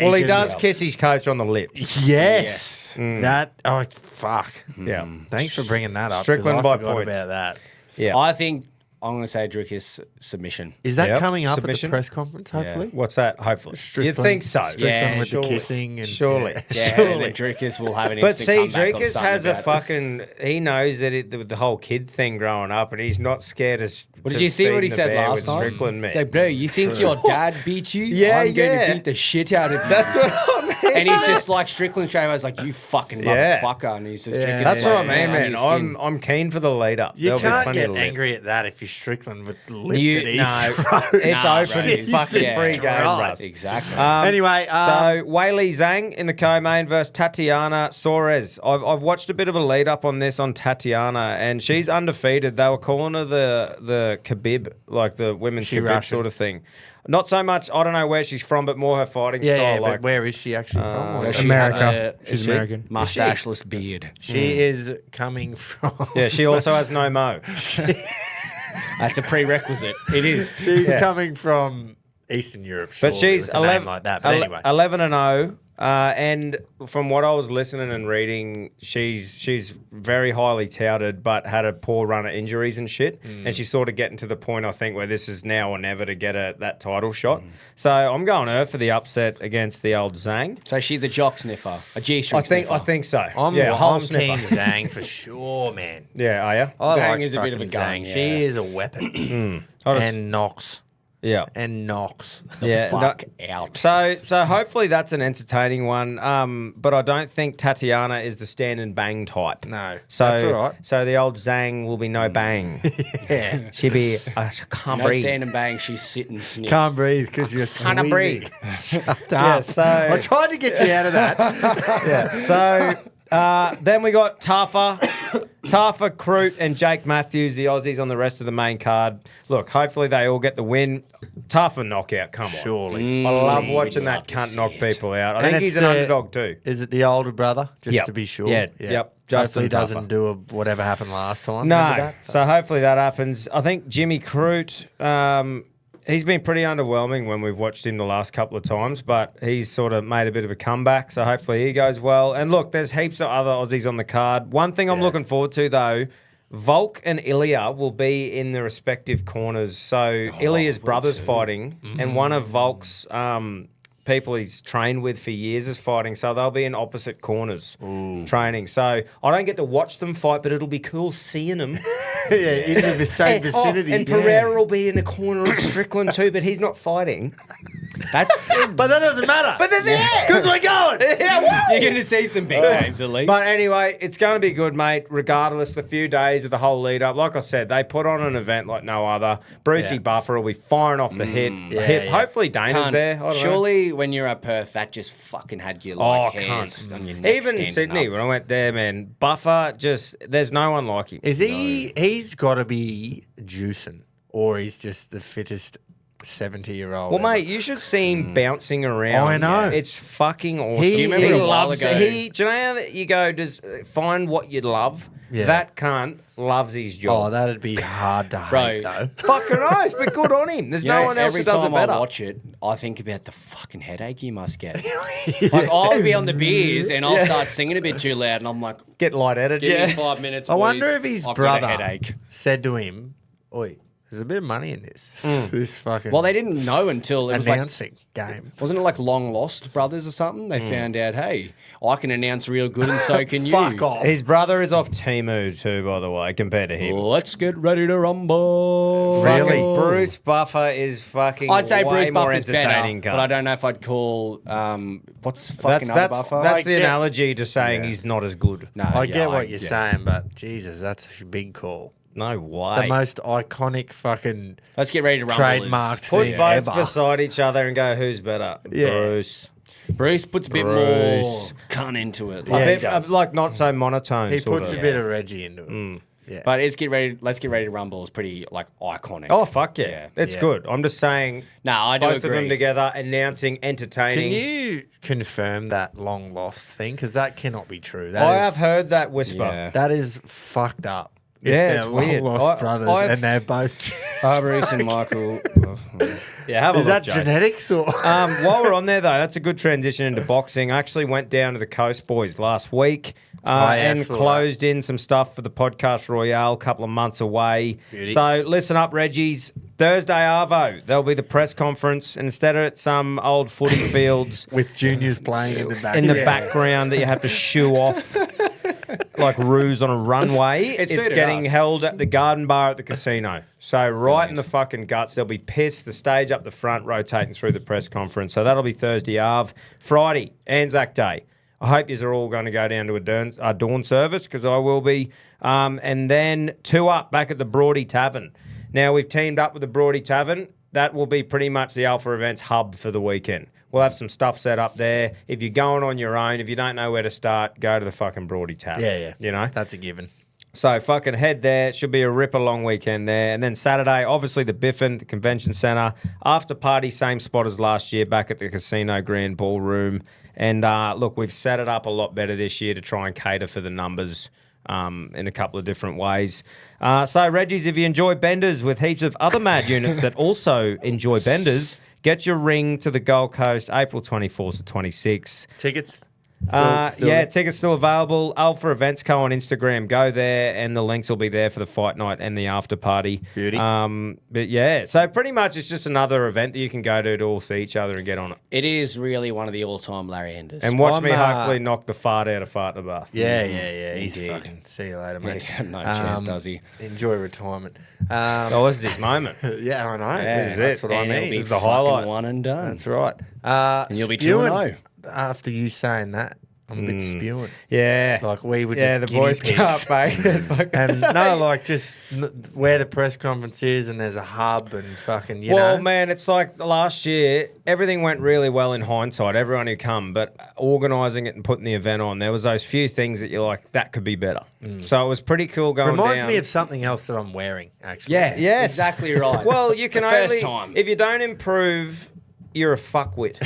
Well, he can does be. kiss his coach on the lips. Yes. That. Oh fuck. Yeah. Thanks for bringing that up. 'cause Strickland I by forgot points. about that. Yeah. I think I'm going to say Drickus submission. Is that Yep. coming up Submission? at the press conference? Hopefully. What's that? Hopefully. Strickland- You think so? Strickland with surely. the kissing and Surely. Yeah, and then Drickus will have an But instant see, comeback of Dricus something has a about it. fucking. He knows that the whole kid thing growing up, and he's not scared as. Well, did you see what he said last time? Strickland, He's like, bro, you think your dad beat you? Yeah, I'm going yeah. to beat the shit out of you. That's what I mean. And he's just like Strickland straight away. He's like, you fucking Yeah. motherfucker. And he's just Yeah. That's what I mean, under man. your skin. I'm keen for the lead up. You There'll be can't plenty get of lead. angry at that if you're Strickland with the lip You, that he's no, thrown. it's Nah, open, bro. fucking Jesus free game, Christ. bro. Exactly. Anyway, So Weili Zhang in the co-main versus Tatiana Suarez. I've watched a bit of a lead up on this on Tatiana, and she's undefeated. They were calling her the Khabib, like the women's She Khabib Russian? sort of thing. Not so much. I don't know where she's from, but more her fighting yeah, style. yeah, like but where is she actually from? Does she America. have a She's American. mustacheless beard. She is coming from. yeah, she also has no mo. That's a prerequisite. It is. She's coming from Eastern Europe, But surely, she's with a 11 name like that. But anyway, 11-0. And from what I was listening and reading, she's very highly touted, but had a poor run of injuries and shit. And she's sort of getting to the point, I think, where this is now or never to get that title shot. So I'm going her for the upset against the old Zhang. So she's a jock sniffer, a G-string I sniffer. think so. I'm whole Team sniffer. Zhang for sure, man. Yeah, are you? I Zhang like is a bit of a fucking gun, Zhang. yeah. She is a weapon and knocks Yeah. and knocks. Yeah. Fuck out. So hopefully that's an entertaining one. But I don't think Tatiana is the stand and bang type. No, So that's all right. So the old Zhang will be no bang. Yeah, She'll be she can't No breathe. stand and bang. She's sit and sniff. can't breathe because you're Can't breathe. squeezing. Shut Yeah, up. so I tried to get you out of that. yeah. So then we got Tafa, Crute, and Jake Matthews, the Aussies on the rest of the main card. Look, hopefully they all get the win. Tafa knockout, come on. Surely. I love watching love that to cunt see knock it. people out. I And think it's he's an the- underdog too. Is it the older brother? Just Yep. to be sure. Yeah, yep. Justin Hopefully doesn't Taffa. do whatever happened last time. Remember No, that? so hopefully that happens. I think Jimmy Crute, he's been pretty underwhelming when we've watched him the last couple of times, but he's sort of made a bit of a comeback, so hopefully he goes well. And look, there's heaps of other Aussies on the card. One thing I'm looking forward to, though, Volk and Ilya will be in the respective corners. So Ilya's brother's fighting, and one of Volk's people he's trained with for years is fighting, so they'll be in opposite corners training. So I don't get to watch them fight, but it'll be cool seeing them. Yeah, in the same vicinity. and Pereira will be in the corner of Strickland too, but he's not fighting. That's. But that doesn't matter. But they're there. Because we're going. You're going to see some big names at least. But anyway, it's going to be good, mate, regardless the few days of the whole lead up. Like I said, they put on an event like no other. Brucey Yeah. Buffer will be firing off the hip. Yeah. Hopefully Dana's Cunt. there. I don't know. Surely when you're at Perth, that just fucking had you Oh, like hairs on your neck even standing Sydney, up. when I went there, man, Buffer there's no one like him. Is he? He's got to be juicing, or he's just the fittest 70-year-old. Well, ever. mate, you should see him bouncing around. I know. It's fucking awesome. He- Do you remember a while loves ago? Do you know how that you go, find what you love? Yeah. That cunt loves his job. Oh, that'd be hard to Bro. hate, though. Fucking oath, but good on him. There's You no know, one else every that does it time I better. watch it, I think about the fucking headache you must get. Like I'll be on the beers and I'll start singing a bit too loud, and I'm like, Get light-headed, "Give yeah. me 5 minutes." I boys. wonder if his I've got a brother headache. said to him, "Oi, There's a bit of money in this. This fucking Well, they didn't know until it was announcing game. Wasn't it like Long Lost Brothers or something? They found out, hey, I can announce real good and so can you. Fuck off. His brother is off Temu too, by the way, compared to him. Let's get ready to rumble. Really? Fucking Bruce Buffer is fucking I'd say way Bruce more Buffer's better, entertaining. but I don't know if I'd call what's fucking other Buffer. That's the get- analogy to saying he's not as good. No, I yeah, get what you're saying, but Jesus, that's a big call. No way. The most iconic fucking Let's get ready to rumble. trademarked Put thing both ever. beside each other and go, who's better? Yeah. Bruce. Bruce puts a bit more Bruce. cunt into it. Yeah, A he bit, does. like not so monotone. He sort puts of. a bit of Reggie into it. Yeah. But let's get ready to rumble is pretty like iconic. Oh, fuck yeah. It's Yeah. good. I'm just saying No, I do both agree. of them together, announcing, entertaining. Can you confirm that long lost thing? Because that cannot be true. I That have is, heard that whisper. Yeah. that is fucked up. If Yeah, they're it's weird. long-lost brothers I've- and they're both... Bruce and Michael. Yeah, have a Is look, that Joe. genetics or... While we're on there, though, that's a good transition into boxing. I actually went down to the Coast Boys last week I and saw closed in some stuff for the Podcast Royale, a couple of months away. Beauty. So listen up, Reggies. Thursday, Arvo, there'll be the press conference. And instead of at some old footy fields with juniors playing in the back. in the background that you have to shoo off like ruse on a runway, it's suited getting us. held at the garden bar at the casino. So right in the fucking guts, they'll be pissed. The stage up the front, rotating through the press conference. So that'll be Thursday, Arv. Friday, Anzac Day. I hope yous are all going to go down to a dawn service because I will be. And then 2 up back at the Broady Tavern. Now, we've teamed up with the Broady Tavern. That will be pretty much the Alpha Events hub for the weekend. We'll have some stuff set up there. If you're going on your own, if you don't know where to start, go to the fucking Broady Tavern. Yeah. You know? That's a given. So fucking head there. Should be a ripper long weekend there. And then Saturday, obviously the Bevin, the convention centre. After party, same spot as last year, back at the Casino Grand Ballroom. And look, we've set it up a lot better this year to try and cater for the numbers in a couple of different ways. So, Reggies, if you enjoy benders with heaps of other mad units that also enjoy benders, get your ring to the Gold Coast, April 24th to 26th. Tickets? Tickets still available. Alpha Events Co on Instagram. Go there, and the links will be there for the fight night and the after party. Beauty. But yeah, so pretty much it's just another event that you can go to all see each other and get on it. It is really one of the all-time Larry Enders. And watch I'm, me hopefully knock the fart out of fart in the bath. Yeah. He's Indeed. fucking... See you later, mate. He's got no chance, does he? Enjoy retirement. Oh, this is his moment. Yeah, I know. This is That's it. what I And it'll mean. be This is the fucking highlight. one and done. That's right. And you'll be spewing 2-0. After you saying that, I'm a bit spewing. Yeah. Like we were yeah, just the guinea boys pigs. can't bake it. And no, like just where the press conference is, and there's a hub, and fucking you Well, know. man, it's like last year, everything went really well in hindsight, everyone who come, but organising it and putting the event on, there was those few things that you're like, that could be better. So it was pretty cool going Reminds down. me of something else that I'm wearing. Actually, Yeah, Yes. exactly right. Well, you can The first only, time. if you don't improve, you're a fuckwit.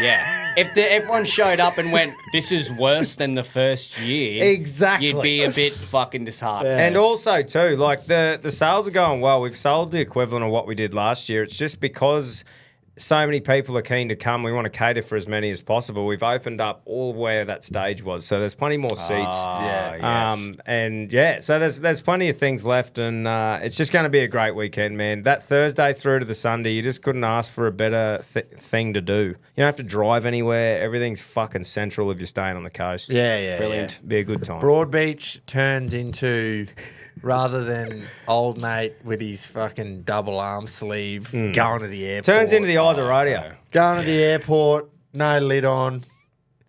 Yeah. If everyone showed up and went, this is worse than the first year, Exactly. you'd be a bit fucking disheartened. And also, too, like the sales are going well. We've sold the equivalent of what we did last year. It's just because so many people are keen to come. We want to cater for as many as possible. We've opened up all where that stage was. So there's plenty more seats. Yes. And yeah, so there's plenty of things left, and it's just going to be a great weekend, man. That Thursday through to the Sunday, you just couldn't ask for a better thing to do. You don't have to drive anywhere. Everything's fucking central if you're staying on the coast. yeah, Brilliant. Be a good time. Broadbeach turns into, rather than old mate with his fucking double arm sleeve going to the airport. Turns into the eyes of radio. Going to the airport, no lid on,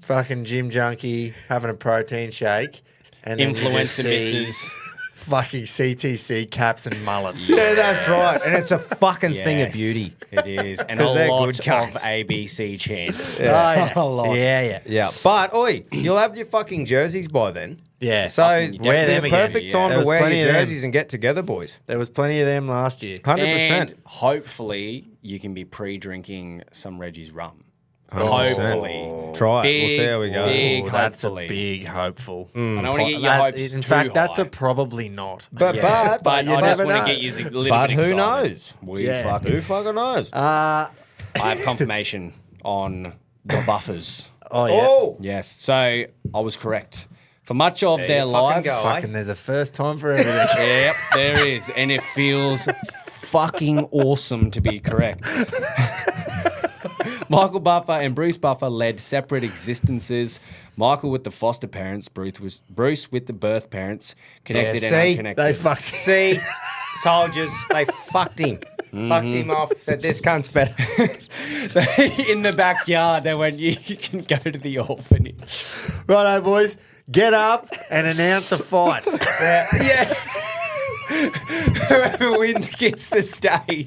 fucking gym junkie, having a protein shake. And then you just Influencer see misses. fucking CTC caps and mullets. Yeah, that's right. And it's a fucking thing of Yes, beauty. It is. And 'Cause a they're lot good of cunts. ABC chance. Oh, yeah. A lot. Yeah. Yeah, but oi, you'll have your fucking jerseys by then. Yeah. So Fucking wear the them again. perfect Yeah. time There to was wear plenty your of them. jerseys and get together, boys. There was plenty of them last year. 100%. And hopefully you can be pre-drinking some Reggie's rum. 100%. Hopefully. Try it. Big, we'll see how we go. big- Oh, that's a hopefully. big hopeful. I don't want to get your That- hopes in too fact, that's high. a probably not. But Yeah. but But you I just never want know. to get you a little But bit who excited. knows? We Yeah. fucking. who fucking knows? I have confirmation on the buffers. Oh, yeah. Oh, Yes. So I was correct. For much of their you fucking lives. go, eh? Fucking, there's a first time for everything. Yep, there is. And it feels fucking awesome to be correct. Michael Buffer and Bruce Buffer led separate existences. Michael with the foster parents, Bruce with the birth parents, connected and unconnected. They fucked. See, told you, they fucked him. Fucked him off. Said this cunt's better. So in the backyard, they went, you can go to the orphanage. Righto, boys, get up and announce a fight. Yeah. Whoever wins gets to stay.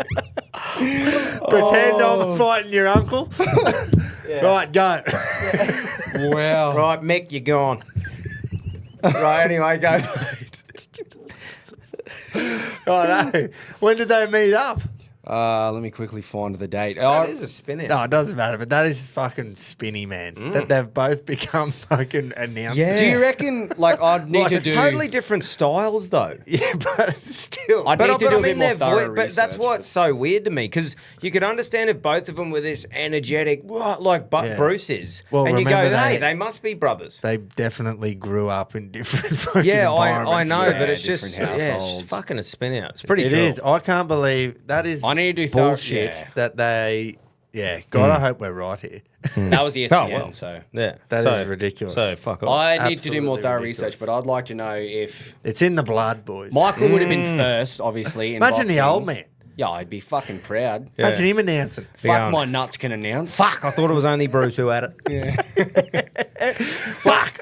Pretend I'm fighting your uncle. Right, go. Wow. Right, Mick, you're gone. Right, anyway, go. Righto. When did they meet up? Let me quickly find the date. That is a spin-out. No, it doesn't matter, but that is fucking spinny, man. That they've both become fucking announcers. Yeah. Do you reckon, like, I'd need to do... totally different styles, though. Yeah, but still. I'd need to do a bit more thorough But that's research. why it's so weird to me, because you could understand if both of them were this energetic, like Bruce is. Well, and you go, remember hey, they must be brothers. They definitely grew up in different fucking Yeah, I environments. know, Yeah, but it's different just it's households. fucking a spin-out. It's pretty It cool. is. I can't believe that is I need to do thorough- bullshit yeah. that they... Yeah, God, I hope we're right here. That was ESPN, Oh, well. so... Yeah. That so, is ridiculous. So, fuck off. I need to do more Absolutely thorough ridiculous. research, but I'd like to know if... It's in the blood, boys. Michael would have been first, obviously, in Imagine the boxing. old man. Yeah, I'd be fucking proud. Yeah. Imagine him announcing. Fuck, my nuts can announce. Fuck, I thought it was only Bruce who had it. Fuck.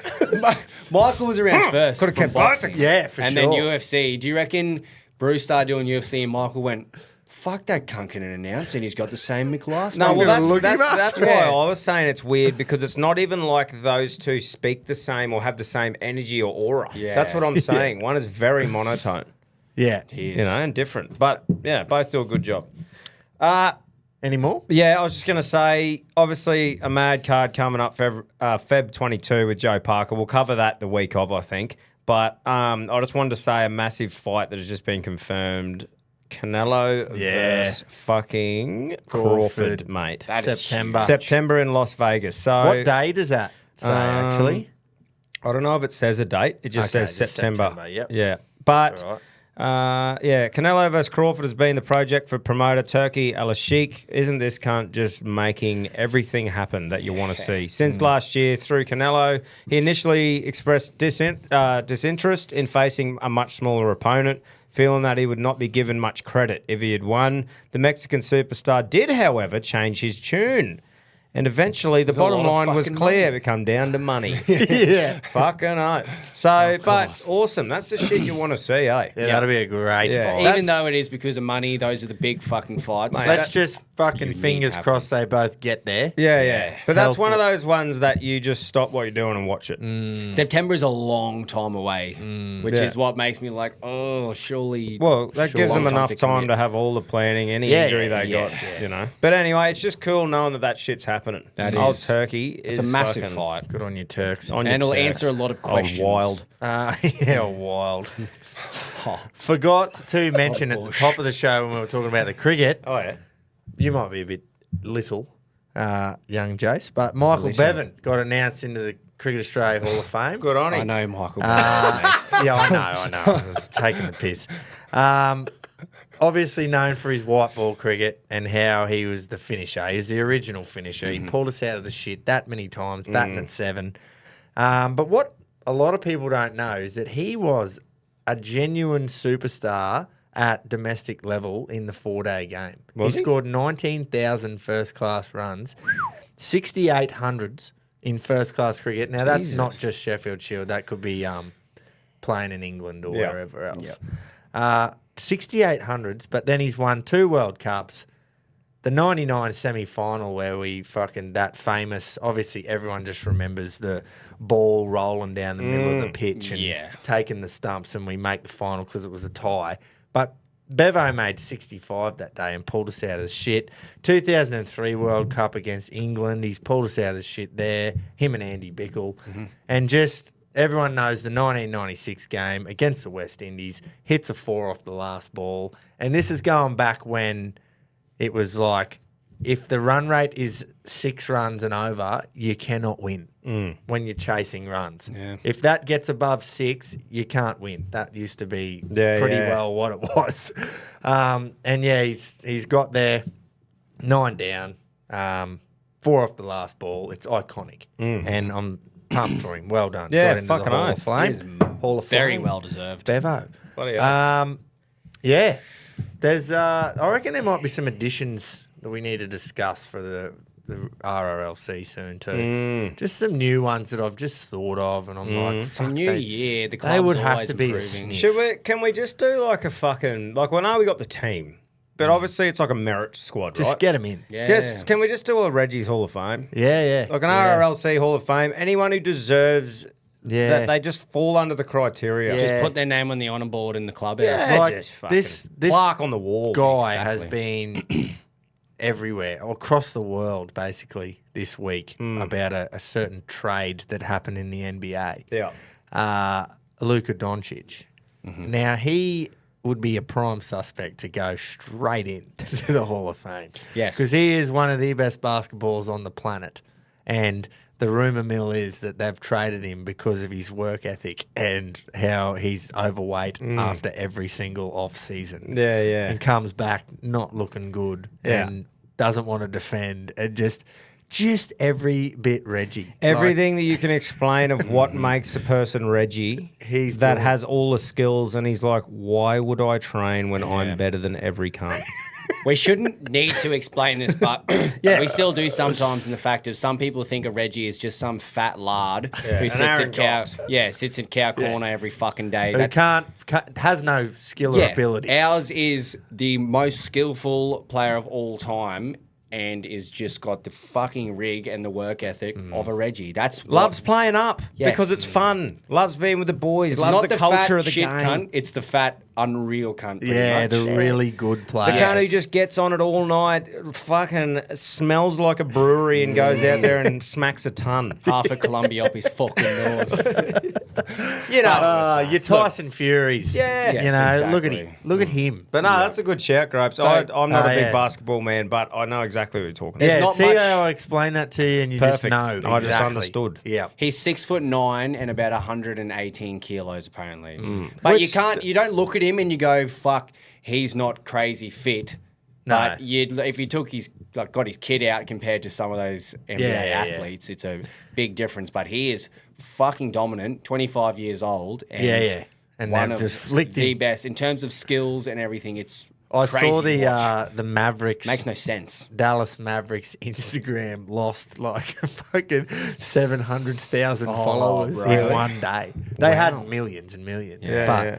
Michael was around first. Could've from kept boxing. boxing. Yeah, for and sure. then UFC. Do you reckon Bruce started doing UFC and Michael went, fuck that cunt can announce, and he's got the same Mick last No, name? well, gonna look that's him up. that's why Yeah. I was saying it's weird, because it's not even like those two speak the same or have the same energy or aura. Yeah. That's what I'm saying. One is very monotone, Yeah. you know, and different. But, yeah, both do a good job. Any more? Yeah, I was just going to say, obviously, a mad card coming up Feb 22 with Joe Parker. We'll cover that the week of, I think. But I just wanted to say a massive fight that has just been confirmed. Canelo versus fucking Crawford, mate. That is September. September in Las Vegas. So What day does that say, actually? I don't know if it says a date. It just Okay, says just September. September, yep. Yeah. But, That's all right. Canelo vs. Crawford has been the project for promoter Turkey Al-Sheikh. Isn't this cunt just making everything happen that you want to see? Since last year, through Canelo, he initially expressed disinterest in facing a much smaller opponent, feeling that he would not be given much credit if he had won. The Mexican superstar did, however, change his tune. And eventually, the bottom lot of line was fucking clear. It come down to money. Yeah. Fucking oath. So, but awesome. That's the shit you want to see, eh? Yeah, that'll be a great Yeah. fight. Even That's- though it is because of money, those are the big fucking fights. Mate, Let's just fucking Unique fingers happen. crossed they both get there. Yeah. But that's Helpful. one of those ones that you just stop what you're doing and watch it. September is a long time away, which Yeah. is what makes me like, oh, surely. Well, that sure, gives them long enough to time commit. to have all the planning, any Yeah, injury they yeah, got, yeah. you know. But anyway, it's just cool knowing that shit's happening. That Old is. Turkey It's is a massive fucking fight. Good on you, Turks. on And your it'll Turks. answer a lot of Old questions. wild. Yeah, wild. Forgot to mention at the top of the show when we were talking about the cricket, Oh, yeah. you might be a bit little, young Jace, but Michael Bevin got announced into the Cricket Australia Hall of Fame. Good on I him. know Michael. Yeah, I know. I was taking the piss. Obviously known for his white ball cricket and how he was the finisher. He's the original finisher. He pulled us out of the shit that many times, batting at 7. But what a lot of people don't know is that he was a genuine superstar at domestic level in the 4-day game. Was he? Scored 19,000 first-class runs, 6,800s in first-class cricket. Now, that's not just Sheffield Shield. That could be playing in England or Yeah. wherever else. 6,800s, but then he's won 2 World Cups. The 99 semi-final where we fucking, that famous, obviously everyone just remembers the ball rolling down the middle of the pitch and taking the stumps, and we make the final because it was a tie. But Bevo made 65 that day and pulled us out of the shit. 2003 World Cup against England, he's pulled us out of the shit there. Him and Andy Bickle. And just, everyone knows the 1996 game against the West Indies, hits a 4 off the last ball. And this is going back when it was like if the run rate is 6 runs and over, you cannot win when you're chasing runs. Yeah. If that gets above 6, you can't win. That used to be pretty well what it was. He's got there 9 down, 4 off the last ball. It's iconic, and I'm pumped for him. Well done. Yeah, got into fucking the Hall oath. of Flame. Hall of Very Flame. well deserved. Bevo. Bloody hell. Yeah. There's I reckon there might be some additions that we need to discuss for the RRLC soon too. Just some new ones that I've just thought of, and I'm like, It's a fuck, new they, year. The they club's would have always to be a improving. sniff. Can we just do like a fucking like? Well, now we got the team, but obviously it's like a merit squad, Just right? get them in. Yeah. Can we just do a Reggie's Hall of Fame? Yeah. Like an RRLC Hall of Fame. Anyone who deserves that, they just fall under the criteria. Yeah. Just put their name on the honour board in the clubhouse. Yeah, Like, just fucking this plaque on the wall. guy Exactly. has been everywhere, across the world, basically, this week about a certain trade that happened in the NBA. Yeah. Luka Doncic. Now, he would be a prime suspect to go straight in to the Hall of Fame. Yes. Because he is one of the best basketballers on the planet. And the rumour mill is that they've traded him because of his work ethic and how he's overweight after every single off-season. Yeah. And comes back not looking good and doesn't want to defend. And just every bit Reggie. Everything that you can explain of what makes a person Reggie, He's that doing- has all the skills, and he's like, why would I train when I'm better than every cunt? We shouldn't need to explain this, but we still do sometimes in the fact of some people think a Reggie is just some fat lard who sits Aaron at cow, Cox. sits in cow corner every fucking day. Who can't has no skill or ability. Ours is the most skillful player of all time and is just got the fucking rig and the work ethic of a Reggie. That's Loves playing up Yes. because it's fun. Loves being with the boys. It's loves not the fat culture of the shit game. cunt. It's the fat unreal cunt. pretty Yeah, much. the really good The player. cunt who just gets on it all night, fucking smells like a brewery and goes out there and smacks a ton. half of Colombia up his fucking nose. You know. your Tyson Furies. Yeah. You Yes, know, exactly. look at him. But no, that's a good shout, Gropes. So- I'm not a big yeah. basketball man, but I know exactly what you're talking about. Yeah, not see much- how I explain that to you and you Perfect. just know. I just exactly. understood. Yeah. He's 6'9" and about 118 kilos apparently. But you don't look at him and you go, "Fuck, he's not crazy fit." No. But if you took got his kid out compared to some of those NBA Yeah. athletes, it's a big difference. But he is fucking dominant, 25 years old, and Yeah. And one they've of just flicked the him. best in terms of skills and everything. It's I crazy saw to watch. the Mavericks. Makes no sense. Dallas Mavericks Instagram lost like fucking 700,000 followers in really? one day. They had millions and millions, Yeah, but yeah.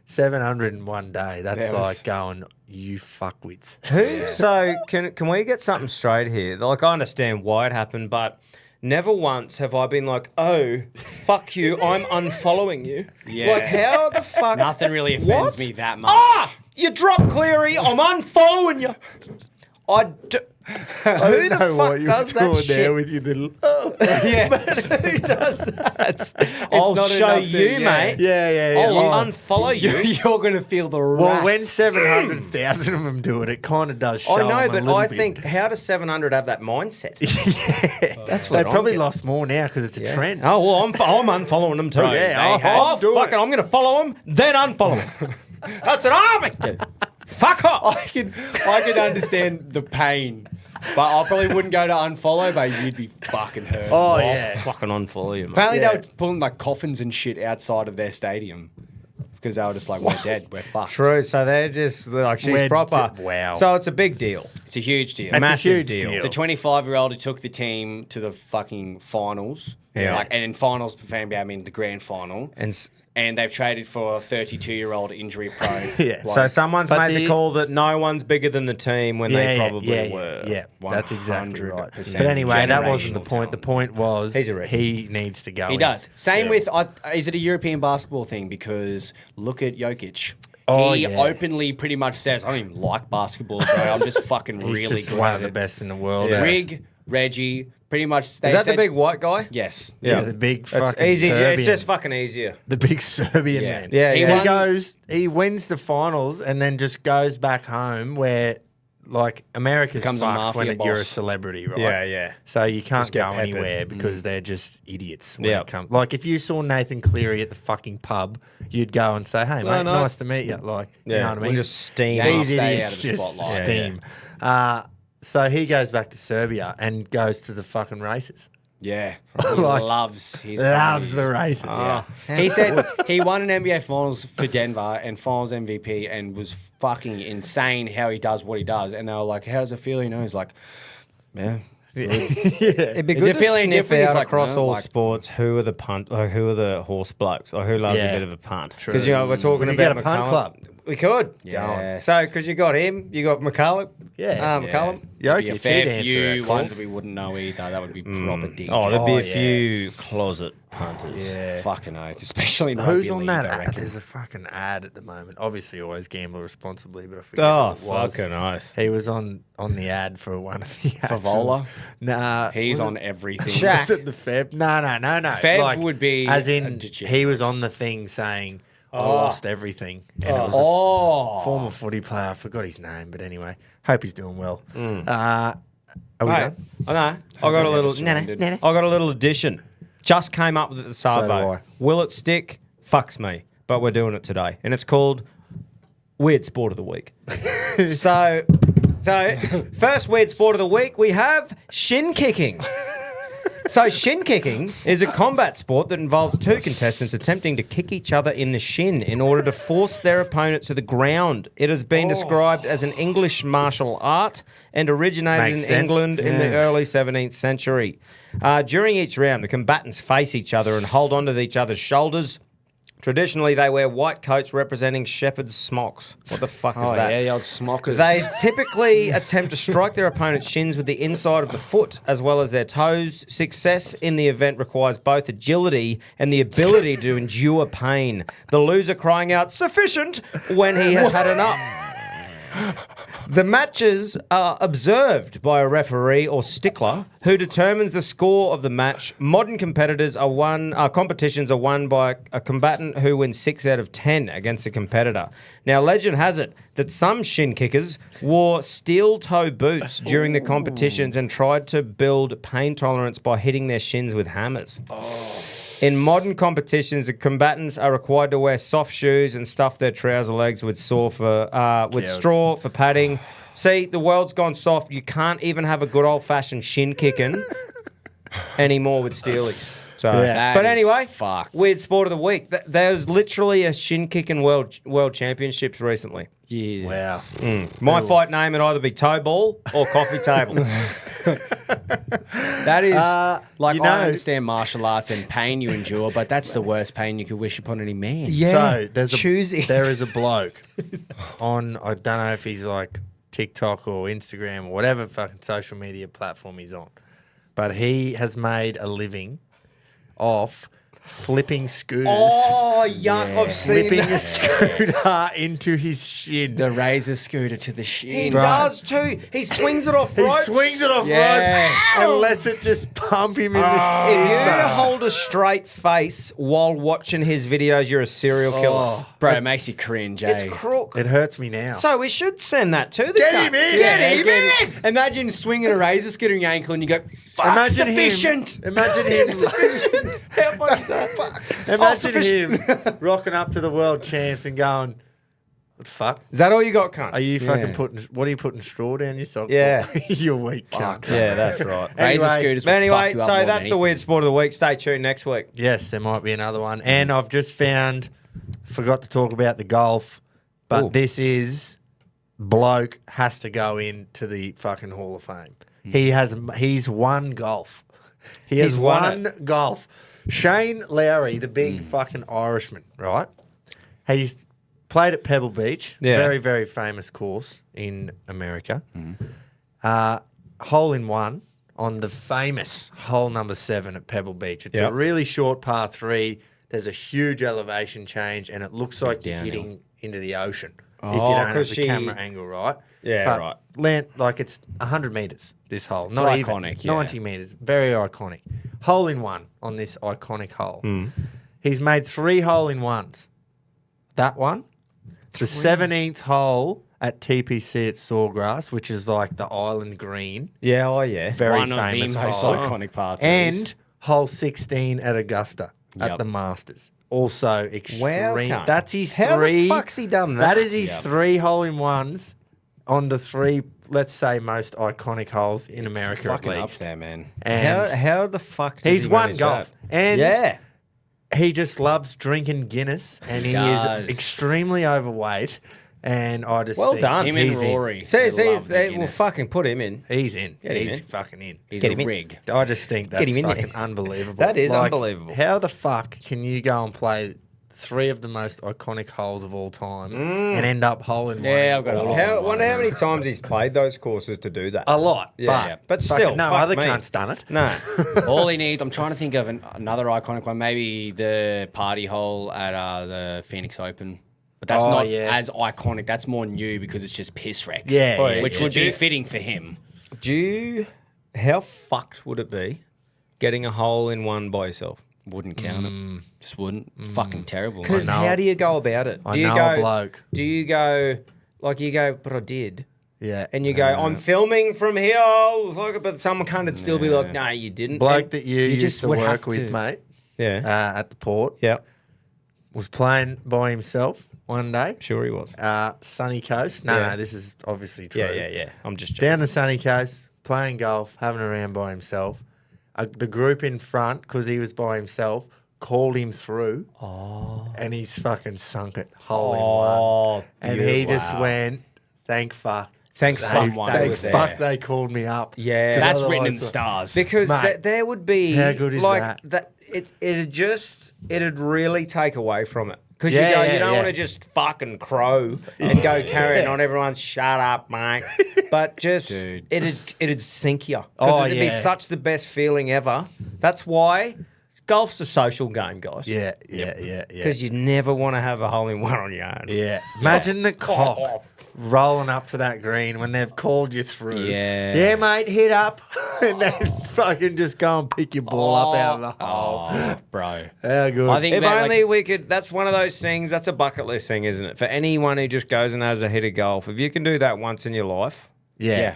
700 in one day. That's That was- like going, you fuckwits. Who? So can we get something straight here? Like, I understand why it happened, but never once have I been like, oh, fuck you, I'm unfollowing you. Yeah. Like, how the fuck? Nothing really offends What? me that much. Ah! You drop Cleary, I'm unfollowing you. Who the fuck does that shit? with your little. Yeah. Who does that? I'll not show enough to- you, yeah. mate. Yeah. I'll Oh. unfollow you. You're going to feel the wrath. Well, when 700,000 of them do it, it kind of does show I know, them a but little I bit. think, how does 700 have that mindset? That's They what I'm probably getting. lost more now because it's a Yeah. trend. Oh, well, I'm unfollowing them too. Right, Yeah, they I'll Oh, do fuck it. it. I'm going to follow them, then unfollow them. That's an army. Fuck off. I could understand the pain, but I probably wouldn't go to unfollow, but you'd be fucking hurt. Oh, I'll yeah. fucking unfollow you, mate. Apparently Yeah. they were pulling like coffins and shit outside of their stadium because they were just like, we're dead, we're fucked. True. So they're just like, she's We're proper. wow. So it's a big deal. It's a huge deal. That's Massive a huge deal. deal. It's a 25-year-old who took the team to the fucking finals. Yeah. And in finals for NBA, I mean the grand final. And they've traded for a 32-year-old injury prone. Yeah. so someone's but made the the- call that no one's bigger than the team when they probably were. Yeah, that's exactly right. 100%. But anyway, that wasn't the Generational point. The point was He's a Reggie. he needs to go. He in. does. Same with, is it a European basketball thing? Because look at Jokic. Oh, he yeah. openly pretty much says, I don't even like basketball, bro. I'm just fucking He's really just good one at of the it. best in the world. Yeah. Rig, Reggie, pretty much. They Is that said, the big white guy? Yes. Yeah, the big It's fucking easy. Serbian. It's just fucking easier. the big Serbian Yeah. man. Yeah, He yeah. won- He wins the finals and then just goes back home where like America's Becomes a fucked when mafia you're a boss. celebrity, right? Yeah, yeah. So you can't get go peppered. anywhere because they're just idiots when Yep. it comes. Like if you saw Nathan Cleary at the fucking pub, you'd go and say, "Hey, mate, no. nice to meet you." Like, you know what I mean? We'll just steam. Yeah, These stay idiots out of the just spotlight. steam. So he goes back to Serbia and goes to the fucking races. Yeah, he Like, loves his Loves parties. the races. He said he won an NBA Finals for Denver and Finals MVP and was fucking insane how he does what he does. And they were like, "How does it feel?" You know, he's like, "Yeah." It'd be Is good it to feeling sniff different? He's out like, across no, all like- sports who are the punt, or who are the horse blokes, or who loves Yeah. a bit of a punt. True. Because we're talking We could about get a punt McCullum. club. We could. Yes. So because you got him, you got McCullum. Yeah. McCullum. There'd be Jokic, a he'd fair answer few our ones calls. that we wouldn't know either. That would be proper dig. Oh, there'd be Oh, a yeah. few closet punters. Yeah. Fucking oath, especially in Who's rugby on league, that I ad? reckon. There's a fucking ad at the moment. Obviously, always gamble responsibly, but I forget Oh, who it was. fucking oath. He was on the ad for one of the Favola? Nah. He's was on it- everything. Shaq. Was it the Feb? No. Feb would be as a in digit. he was on the thing saying I lost everything, and it was a Oh, former footy player. I forgot his name, but anyway, hope he's doing well. Are we Hey, done? I know. I got a little. surrendered. I got a little addition. Just came up with it the So do Savo. I. Will it stick? Fucks me. But we're doing it today, and it's called Weird Sport of the Week. so first weird sport of the week we have shin kicking. So shin kicking is a combat sport that involves two contestants attempting to kick each other in the shin in order to force their opponent to the ground. It has been described as an English martial art and originated Makes in sense. England in the early 17th century. During each round, the combatants face each other and hold onto each other's shoulders. Traditionally, they wear white coats representing shepherd's smocks. What the fuck is oh that? yeah, the old smockers. They typically attempt to strike their opponent's shins with the inside of the foot as well as their toes. Success in the event requires both agility and the ability to endure pain. The loser crying out, "Sufficient," when he has had enough. The matches are observed by a referee or stickler who determines the score of the match. Modern competitors competitions are won by a combatant who wins 6 out of 10 against a competitor. Now, legend has it that some shin kickers wore steel toe boots during the competitions and tried to build pain tolerance by hitting their shins with hammers. In modern competitions, the combatants are required to wear soft shoes and stuff their trouser legs with straw for padding. See, the world's gone soft. You can't even have a good old-fashioned shin kicking anymore with steelies. So, Yeah. but That is anyway, fucked. weird sport of the week. There's literally a shin kicking world championships recently. yeah. Wow. My fight name would either be toe ball or coffee table. That is like you know- I understand martial arts and pain you endure, but that's the worst pain you could wish upon any man. So there's choose it. there is a bloke on, I don't know if he's like TikTok or Instagram or whatever fucking social media platform he's on, but he has made a living off flipping scooters. Oh, yuck! I've seen Flipping that. a scooter into his shin. The razor scooter to the shin. He Right. does too. He swings it off He ropes. swings it off Yes. ropes and lets it just pump him in the If shin. you mate. hold a straight face while watching his videos, you're a serial killer. Bro, it makes you cringe, eh? It's crook. It hurts me now. So we should send that to the Get cunt. him in! Get Yeah, him in! Imagine swinging a razor scooter in your ankle and you go, fuck, Imagine sufficient. him. Imagine him. How funny is that? Imagine him rocking up to the world champs and going, "What the fuck? Is that all you got, cunt? Are you fucking Yeah. putting? What are you putting straw down your sock Yeah. for? You're weak, cunt." Yeah, that's right. Razor Anyway, scooters But will anyway, fuck you up so more that's than the weird anything. sport of the week. Stay tuned next week. Yes, there might be another one, and I've just found. Forgot to talk about the golf, but Ooh. this is bloke has to go into the fucking Hall of Fame. He's won golf. He has He's won won golf. Shane Lowry, the big fucking Irishman, right? He's played at Pebble Beach, Yeah. very, very famous course in America. Hole in one on the famous hole number 7 at Pebble Beach. It's Yep. a really short par 3. There's a huge elevation change, and it looks like you're downhill. hitting into the ocean if you Oh, don't have 'cause the she- camera angle right. Yeah, but right. Land, like it's 100 meters. This hole, It's not iconic, even yeah. 90 meters. Very iconic. Hole in one on this iconic hole. Hmm. He's made 3 hole in ones. That one, the 17th hole at TPC at Sawgrass, which is like the island green. Yeah, oh yeah. Very One of the famous most hole. iconic par threes. And hole 16 at Augusta at the Masters. Also extreme. Wow, That's his How three. the fuck's he done that? That is his 3 hole-in-ones on the 3, let's say, most iconic holes in America fucking at up least. there, man. And How the fuck does he's he won manage golf. that? And yeah. he just loves drinking Guinness, and he does. is extremely overweight. And I just Well think done. Him and he's in. Rory. See, they love the we'll Guinness. fucking put him in. He's in. Get him He's in. fucking in. He's Get a him in. rig. I just think Get that's him in fucking there. unbelievable. That is unbelievable. How the fuck can you go and play 3 of the most iconic holes of all time and end up hole in one? Yeah, I've got all a of hole them? I wonder how many times he's played those courses to do that. A lot. Yeah, but fucking still, no fuck other me. cunt's done it. No. All he needs, I'm trying to think of another iconic one, maybe the party hole at the Phoenix Open. But that's not as iconic. That's more new because it's just piss wrecks. Yeah, which would be fitting for him. How fucked would it be getting a hole in one by yourself? Wouldn't count it. Just wouldn't. Fucking terrible. Because know. how do you go about it? I Do you know go, a bloke. Do you go, but I did. Yeah. And you go, I'm filming from here, but someone can't still be like, no, you didn't. bloke And that you used just to would work have with, to- mate, Yeah. at the port, Yeah. was playing by himself one day. Sure he was. Sunny coast. No, Yeah. no, this is obviously true. Yeah. I'm just joking. Down the sunny coast, playing golf, having a round by himself. The group in front, because he was by himself, called him through. Oh. And he's fucking sunk it hole in one. And he just went, thank fuck. Thanks someone Thank was fuck there. they called me up. Yeah. 'Cause That's written in otherwise- the stars. Because Mate, there would be how good is like that? It'd really take away from it. Because Yeah, you don't yeah. want to just fucking crow and go carrying on everyone's shut up, mate. But just Dude. it'd sink you. Oh, It'd be yeah. such the best feeling ever. That's why golf's a social game, guys. Yeah. Because you never want to have a hole in one on your own. Yeah. Imagine the cock rolling up to that green when they've called you through. Yeah. Yeah, mate, hit up. And then fucking just go and pick your ball up out of the hole. Oh, bro. How good. I think If that, only we could. That's one of those things. That's a bucket list thing, isn't it? For anyone who just goes and has a hit of golf, if you can do that once in your life, yeah.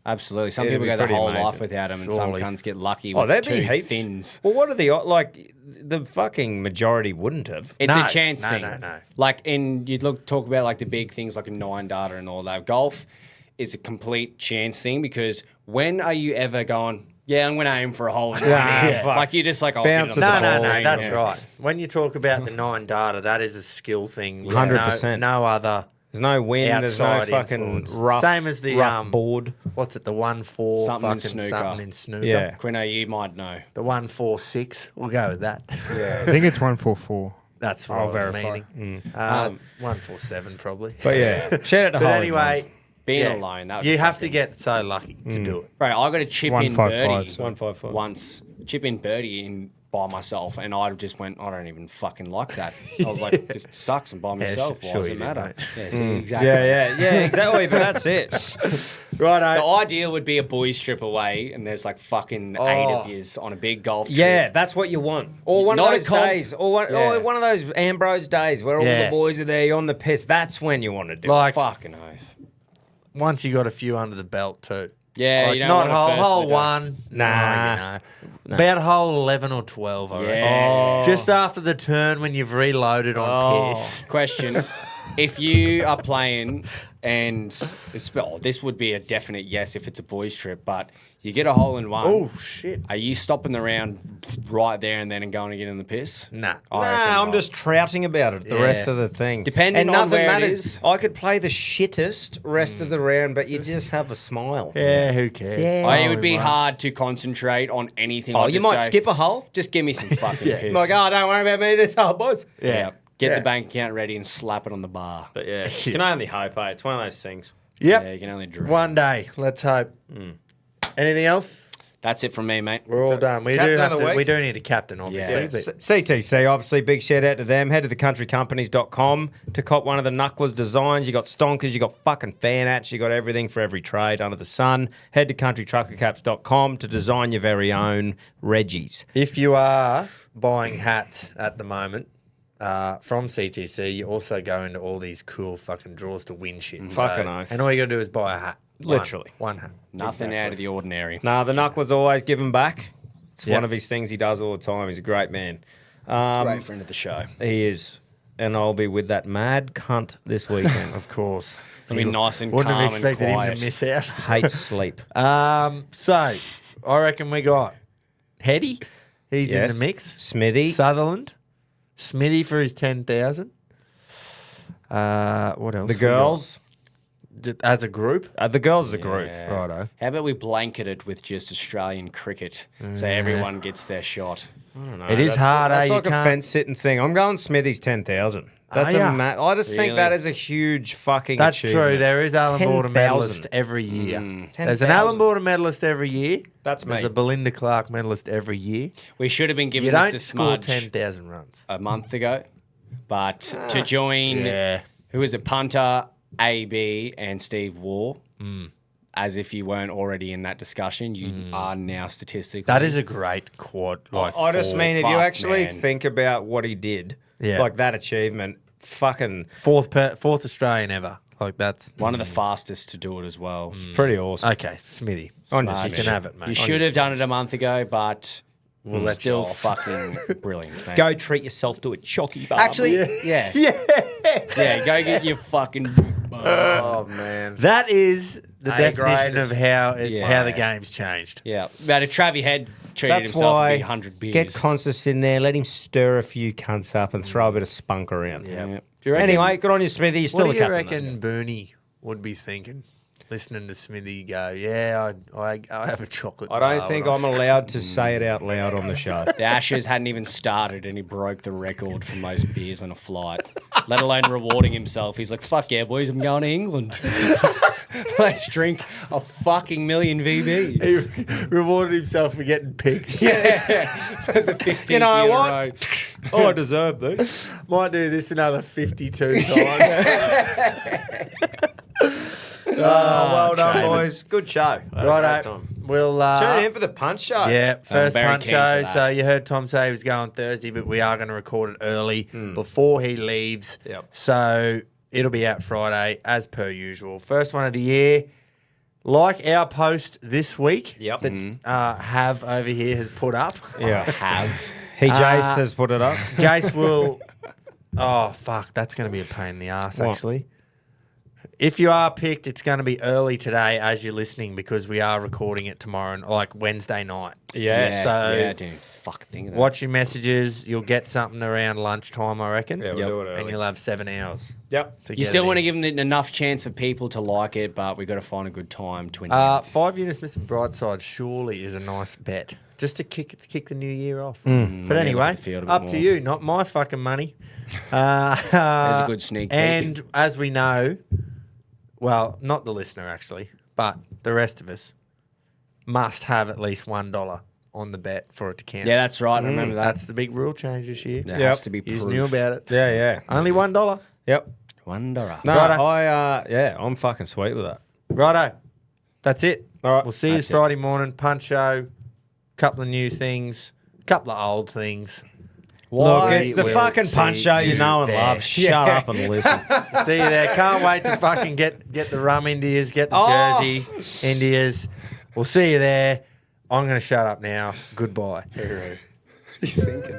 Absolutely. Some It'd people be go their pretty whole amazing. life without them, and some Surely. cunts get lucky oh, with there'd two be heaps. thins. Well, what are the fucking majority wouldn't have? It's No, a chance no, thing. no. Like, and you'd talk about like the big things like a 9 data and all that. Golf is a complete chance thing because when are you ever going, yeah, I'm going to aim for a hole in one? Yeah, fuck. Like, you're just like, oh, Bounce hit it it on the the No, ball. ball. that's Yeah. right. When you talk about the 9 data, that is a skill thing. with 100%. No other There's no wind. There's no outside fucking influence. rough. Same as the rough board. What's it? The 1-4 Something in fucking snooker. something in snooker. Yeah. Quino, you might know. The 1-4-6. We'll go with that. I think it's 144. That's what I'll I was verify. meaning. 1-4-7 probably. But yeah, shout out to But hole in anyway, ones. Being alone, that would you be have to fucking- get so lucky to do it. Bro, I got a chip in 155, birdie so- 155. once. Chip in birdie in by myself, and I just went, I don't even fucking like that. I was like, this sucks, and by myself. Why sure does you it did, matter? mate. Yeah, see, exactly. Yeah, exactly. But that's it. Righto. The ideal would be a boys trip away, and there's like fucking 8 of yous on a big golf trip. Yeah, that's what you want. Or one Not of a those comp- days, or Yeah. one of those Ambrose days where all Yeah. the boys are there, you're on the piss. That's when you want to do it. Like, Fucking oath. once you got a few under the belt too. Yeah, Like, you don't not want hole, first hole of the day. 1. Nah. No. About hole 11 or 12, I reckon. Yeah. Just after the turn when you've reloaded on piss. Question. If you are playing and this would be a definite yes if it's a boys trip, but you get a hole in one. Oh, shit. Are you stopping the round right there and then and going to get in the piss? Nah. I reckon I'm not. just trouting about it the Yeah. rest of the thing. Depending and on nothing where it matters. is. I could play the shittest rest of the round, but you just have a smile. Yeah, who cares? Yeah. It Hole would in be one. hard to concentrate on anything. Oh, I'd you just might go, skip a hole. Just give me some fucking piss. Like, oh, don't worry about me this hole, boys. Yeah. Get Yeah. the bank account ready and slap it on the bar. But yeah, you can only hope, eh? It's one of those things. Yep. Yeah, you can only dream. One day. Let's hope. Anything else? That's it from me, mate. We're all done. We Captain do of have the to. week? We do need a captain, obviously. Yeah. but- CTC, obviously, big shout out to them. Head to thecountrycompanies.com to cop one of the Knucklers designs. You got stonkers, you got fucking fan hats, you got everything for every trade under the sun. Head to countrytruckercaps.com to design your very own Reggies. If you are buying hats at the moment, from CTC, you also go into all these cool fucking draws to win shit. Fucking nice. And all you got to do is buy a hat. Literally. One hat. Nothing out of the ordinary. Nah, the Knuckler's always giving back. It's one of his things he does all the time. He's a great man. Great friend of the show. He is. And I'll be with that mad cunt this weekend. Of course. I mean, nice and Wouldn't calm have expected and quiet. him to miss out. Hates sleep. So, I reckon we got Heady. He's in the mix. Smithy. Sutherland. Smithy for his 10,000. What else? The girls. As a group? The girls is a group. Righto. How about we blanket it with just Australian cricket so everyone gets their shot? I don't know. It is hard, That's You like a can't- fence-sitting thing. I'm going Smithy's 10,000. That's ya? I just think Really? that is a huge fucking That's achievement. true. There is Allan Border 10,000. medalist every year. There's an 10,000. Allan Border medalist every year. That's There's me. a Belinda Clark medalist every year. We should have been You given don't this a score smudge 10,000 runs. a month ago, but to join, Yeah. who is it, Punter, AB, and Steve Waugh, as if you weren't already in that discussion, you are now statistically. That is a great quad. Like I just four- mean, if you fuck, actually man. think about what he did, Yeah. like that achievement, fucking fourth Australian ever. Like that's one of the fastest to do it as well. pretty awesome. okay. Smithy, On your you Smithy. can have it, mate. You should have done it a month ago, but We'll let you still off. fucking brilliant. Man. Go treat yourself to a chocky bar. Actually, yeah. Yeah, go get your fucking. oh man. That is the A definition grade. of how Yeah. how the game's changed. Yeah, but if Travie had treated That's himself why to be 100 beers. get Consus in there, let him stir a few cunts up and throw a bit of spunk around. Yeah. Yeah. Do you reckon, Anyway, good on you, Smithy. You're still what the do you captain. reckon Bernie would be thinking? Listening to Smithy go, yeah, I have a chocolate. I bar don't think when I'm allowed to say it out loud on the show. The Ashes hadn't even started and he broke the record for most beers on a flight, let alone rewarding himself. He's like, fuck yeah, boys, I'm going to England. Let's drink a fucking million VBs. He rewarded himself for getting picked. Yeah, for the 15th You know year in a what? row. Oh, I deserve this. Might do this another 52 times. well done, David. boys. Good show. Had a great Righto. time. We'll Tune in for the punch show. yeah, first very punch keen for show. that. So you heard Tom say he was going Thursday, but we are going to record it early before he leaves. Yep. So it'll be out Friday as per usual. First one of the year. Like our post this week Yep. that Have over here has put up. Yeah. Have. He Jace has put it up. Jace will. Oh, fuck. That's going to be a pain in the ass, What? actually. If you are picked, it's going to be early today as you're listening because we are recording it tomorrow, like Wednesday night. Yeah. So- yeah, I didn't fucking think of that. Watch your messages. You'll get something around lunchtime, I reckon. Yeah, we'll do it And early. you'll have 7 hours. Yep. to You get still it want to in. give them enough chance of people to like it, but we've got to find a good time to announce. 5 units, Mr. Brightside, surely is a nice bet. Just to kick the new year off. But Yeah, anyway, look at the field a bit up to more. you, not my fucking money. There's a good sneak peek. And as we know, well, not the listener actually, but the rest of us must have at least $1 on the bet for it to count. Yeah, that's right. I remember that. That's the big rule change this year. There Yep. has to be You proof. just knew about it. Yeah, yeah. Only $1. Yep. $1. No, Righto. I'm fucking sweet with that. Righto. That's it. All right. We'll see you That's this Friday morning. Punch show. Couple of new things. Couple of old things. Look, We it's the will fucking punch see show you know and there. love. Shut up and listen. See you there. Can't wait to fucking get the rum Indias, get the Oh. jersey Indias. We'll see you there. I'm going to shut up now. Goodbye. He's sinking.